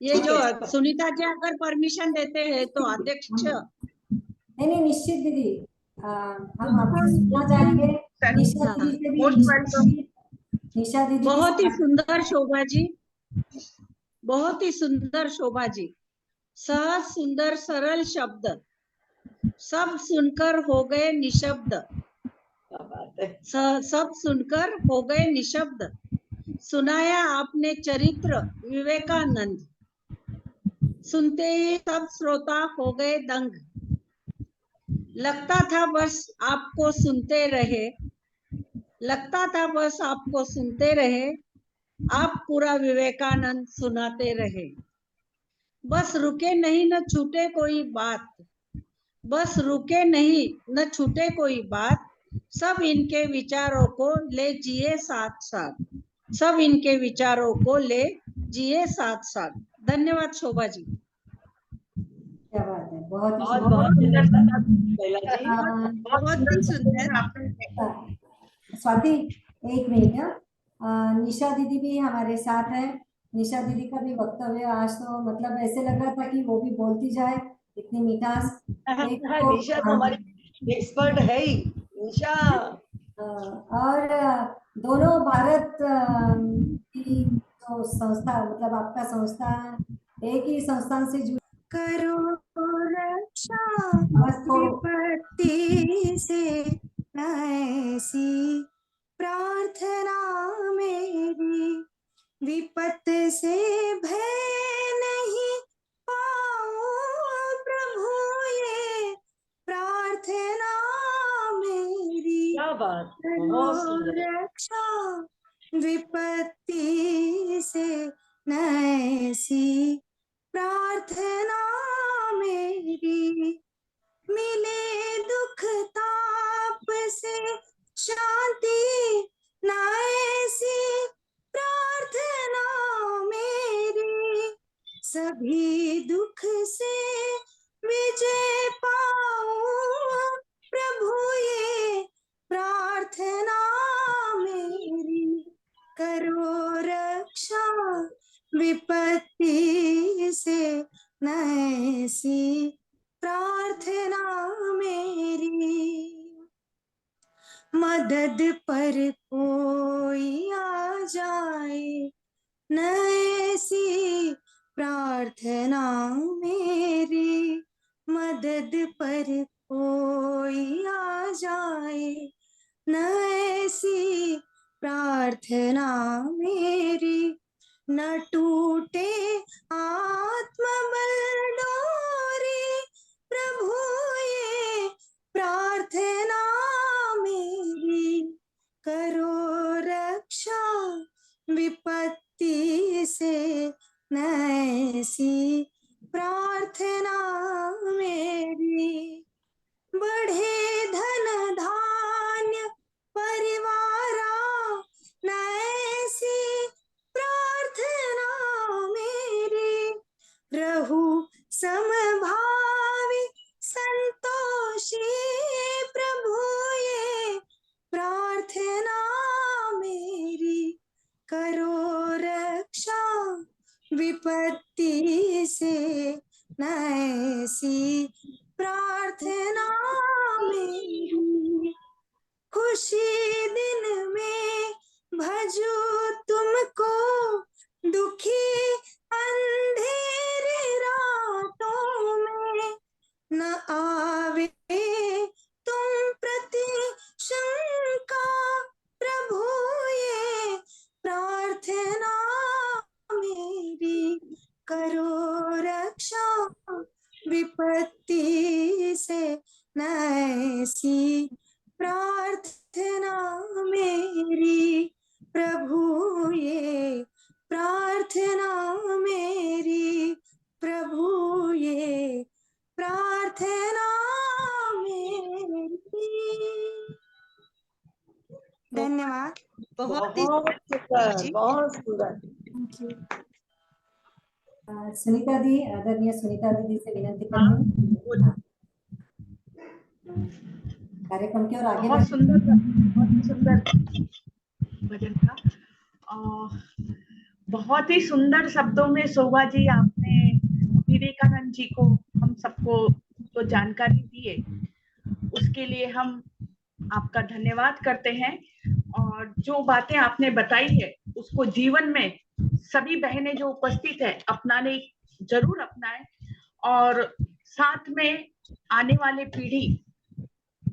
Speaker 13: ये जो सुनीता जी अगर परमिशन देते हैं तो अध्यक्ष।
Speaker 8: नहीं निश्चित दीदी, हम आपसे सुनना चाहेंगे। निशा दीदी
Speaker 13: बहुत ही सुंदर शोभा जी, बहुत ही सुंदर शोभा जी। सहज सुंदर सरल शब्द, सब सुनकर हो गए निशब्द, सब सुनकर हो गए निशब्द। सुनाया आपने चरित्र विवेकानंद, सुनते ही सब श्रोता हो गए दंग। लगता था बस आपको सुनते रहे, लगता था बस आपको सुनते रहे, आप पूरा विवेकानंद सुनाते रहे। बस रुके नहीं न छूटे कोई बात, बस रुके नहीं न छूटे कोई बात, सब इनके विचारों को ले जिए साथ साथ, सब इनके विचारों को ले जिए साथ साथ। धन्यवाद शोभा जी।
Speaker 8: क्या बात है, बहुत ही
Speaker 12: बहुत
Speaker 8: सुंदर।
Speaker 12: बहुत सुंदर शैला जी,
Speaker 1: बहुत ही सुंदर।
Speaker 8: स्वाति एक मिनट, निशा दीदी भी हमारे साथ है। निशा दीदी का भी वक्तव्य आज तो मतलब ऐसे लग रहा था कि वो भी बोलती जाए, इतनी मिठास।
Speaker 12: निशा तो हमारी एक्सपर्ट है ही, निशा।
Speaker 8: और दोनों भारत की जो संस्था, मतलब आपका संस्था एक ही संस्थान से जुड़ी।
Speaker 6: करो रक्षा विपत्ति से ऐसी प्रार्थना मेरी, विपत से भय नहीं पाऊं प्रभु, ये प्रार्थना मेरी।
Speaker 12: क्या बात, बहुत सुंदर।
Speaker 6: रक्षा विपत्ति से ऐसी प्रार्थना मेरी, मिले दुख ताप से शांति न ऐसी प्रार्थना मेरी, सभी दुख से विजय पाऊं प्रभु, ये प्रार्थना मेरी। करो रक्षा विपत्ति से ऐसी प्रार्थना मेरी, मदद पर कोई आ जाए ऐसी प्रार्थना मेरी, मदद पर कोई आ जाए ऐसी प्रार्थना मेरी, न टूटे आत्मबल डोरी प्रभु, ये प्रार्थना मेरी। करो रक्षा विपत्ति से ऐसी प्रार्थना मेरी, बढ़े धन धान्य परिवारा ऐसी प्रार्थना मेरी, रहूं समभावी संतोषी प्रभु, ये प्रार्थना मेरी। करो रक्षा विपत्ति से ऐसी प्रार्थना मेरी, खुशी दिन में भजू तुमको, दुखी अंधेरी रातों में न आवे तुम प्रति शंका प्रभु, ये प्रार्थना मेरी। करो रक्षा विपत्ति से ऐसी प्रार्थना मेरी प्रभु, ये प्रार्थना मेरी प्रभु, ये प्रार्थना मेरी। धन्यवाद।
Speaker 1: बहुत ही
Speaker 12: सुंदर, बहुत सुंदर।
Speaker 8: सुनीता दी, आदरणीय सुनीता दीदी से विनती करती हूँ कार्यक्रम की ओर आगे।
Speaker 2: बहुत सुंदर भजन था। बहुत ही सुंदर शब्दों में शोभा जी आपने विवेकानंद जी को हम सबको जो जानकारी दी है उसके लिए हम आपका धन्यवाद करते हैं। और जो बातें आपने बताई है उसको जीवन में सभी बहनें जो उपस्थित है अपनाने, जरूर अपनाएं। और साथ में आने वाले पीढ़ी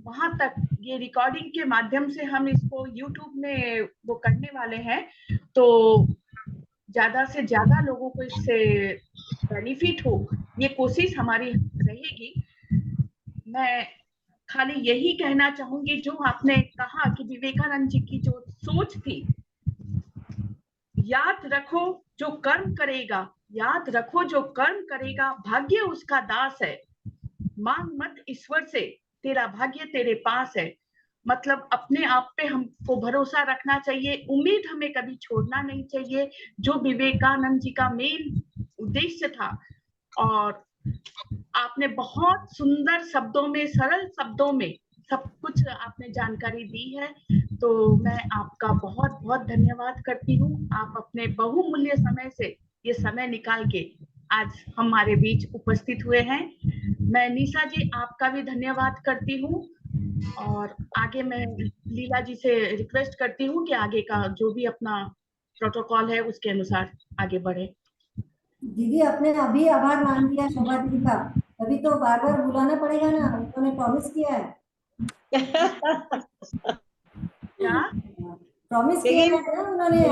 Speaker 2: वहां तक ये रिकॉर्डिंग के माध्यम से हम इसको YouTube में वो करने वाले हैं, तो ज्यादा से ज्यादा लोगों को इससे बेनिफिट हो, ये कोशिश हमारी रहेगी। मैं खाली यही कहना चाहूंगी, जो आपने कहा कि विवेकानंद जी की जो सोच थी, याद रखो जो कर्म करेगा, याद रखो जो कर्म करेगा भाग्य उसका दास है। मांग मत ईश्वर से, तेरा भाग्य तेरे पास है। मतलब अपने आप पे हमको भरोसा रखना चाहिए, उम्मीद हमें कभी छोड़ना नहीं चाहिए, जो विवेकानंद जी का मेन उद्देश्य था। और आपने बहुत सुंदर शब्दों में, सरल शब्दों में सब कुछ आपने जानकारी दी है, तो मैं आपका बहुत बहुत धन्यवाद करती हूँ। आप अपने बहुमूल्य समय से ये समय निकाल के आज हमारे बीच उपस्थित हुए हैं। मैं निशा जी आपका भी धन्यवाद करती हूँ, और आगे मैं लीला जी से रिक्वेस्ट करती हूँ कि आगे का जो भी अपना प्रोटोकॉल है उसके अनुसार आगे बढ़े।
Speaker 8: दीदी आपने अभी आभार मान लिया शोभा दीदी का, अभी तो बार बार बुलाना पड़ेगा ना, उन्होंने प्रॉमिस किया है।
Speaker 2: क्या
Speaker 8: प्रॉमिस किया है ना उन्होंने।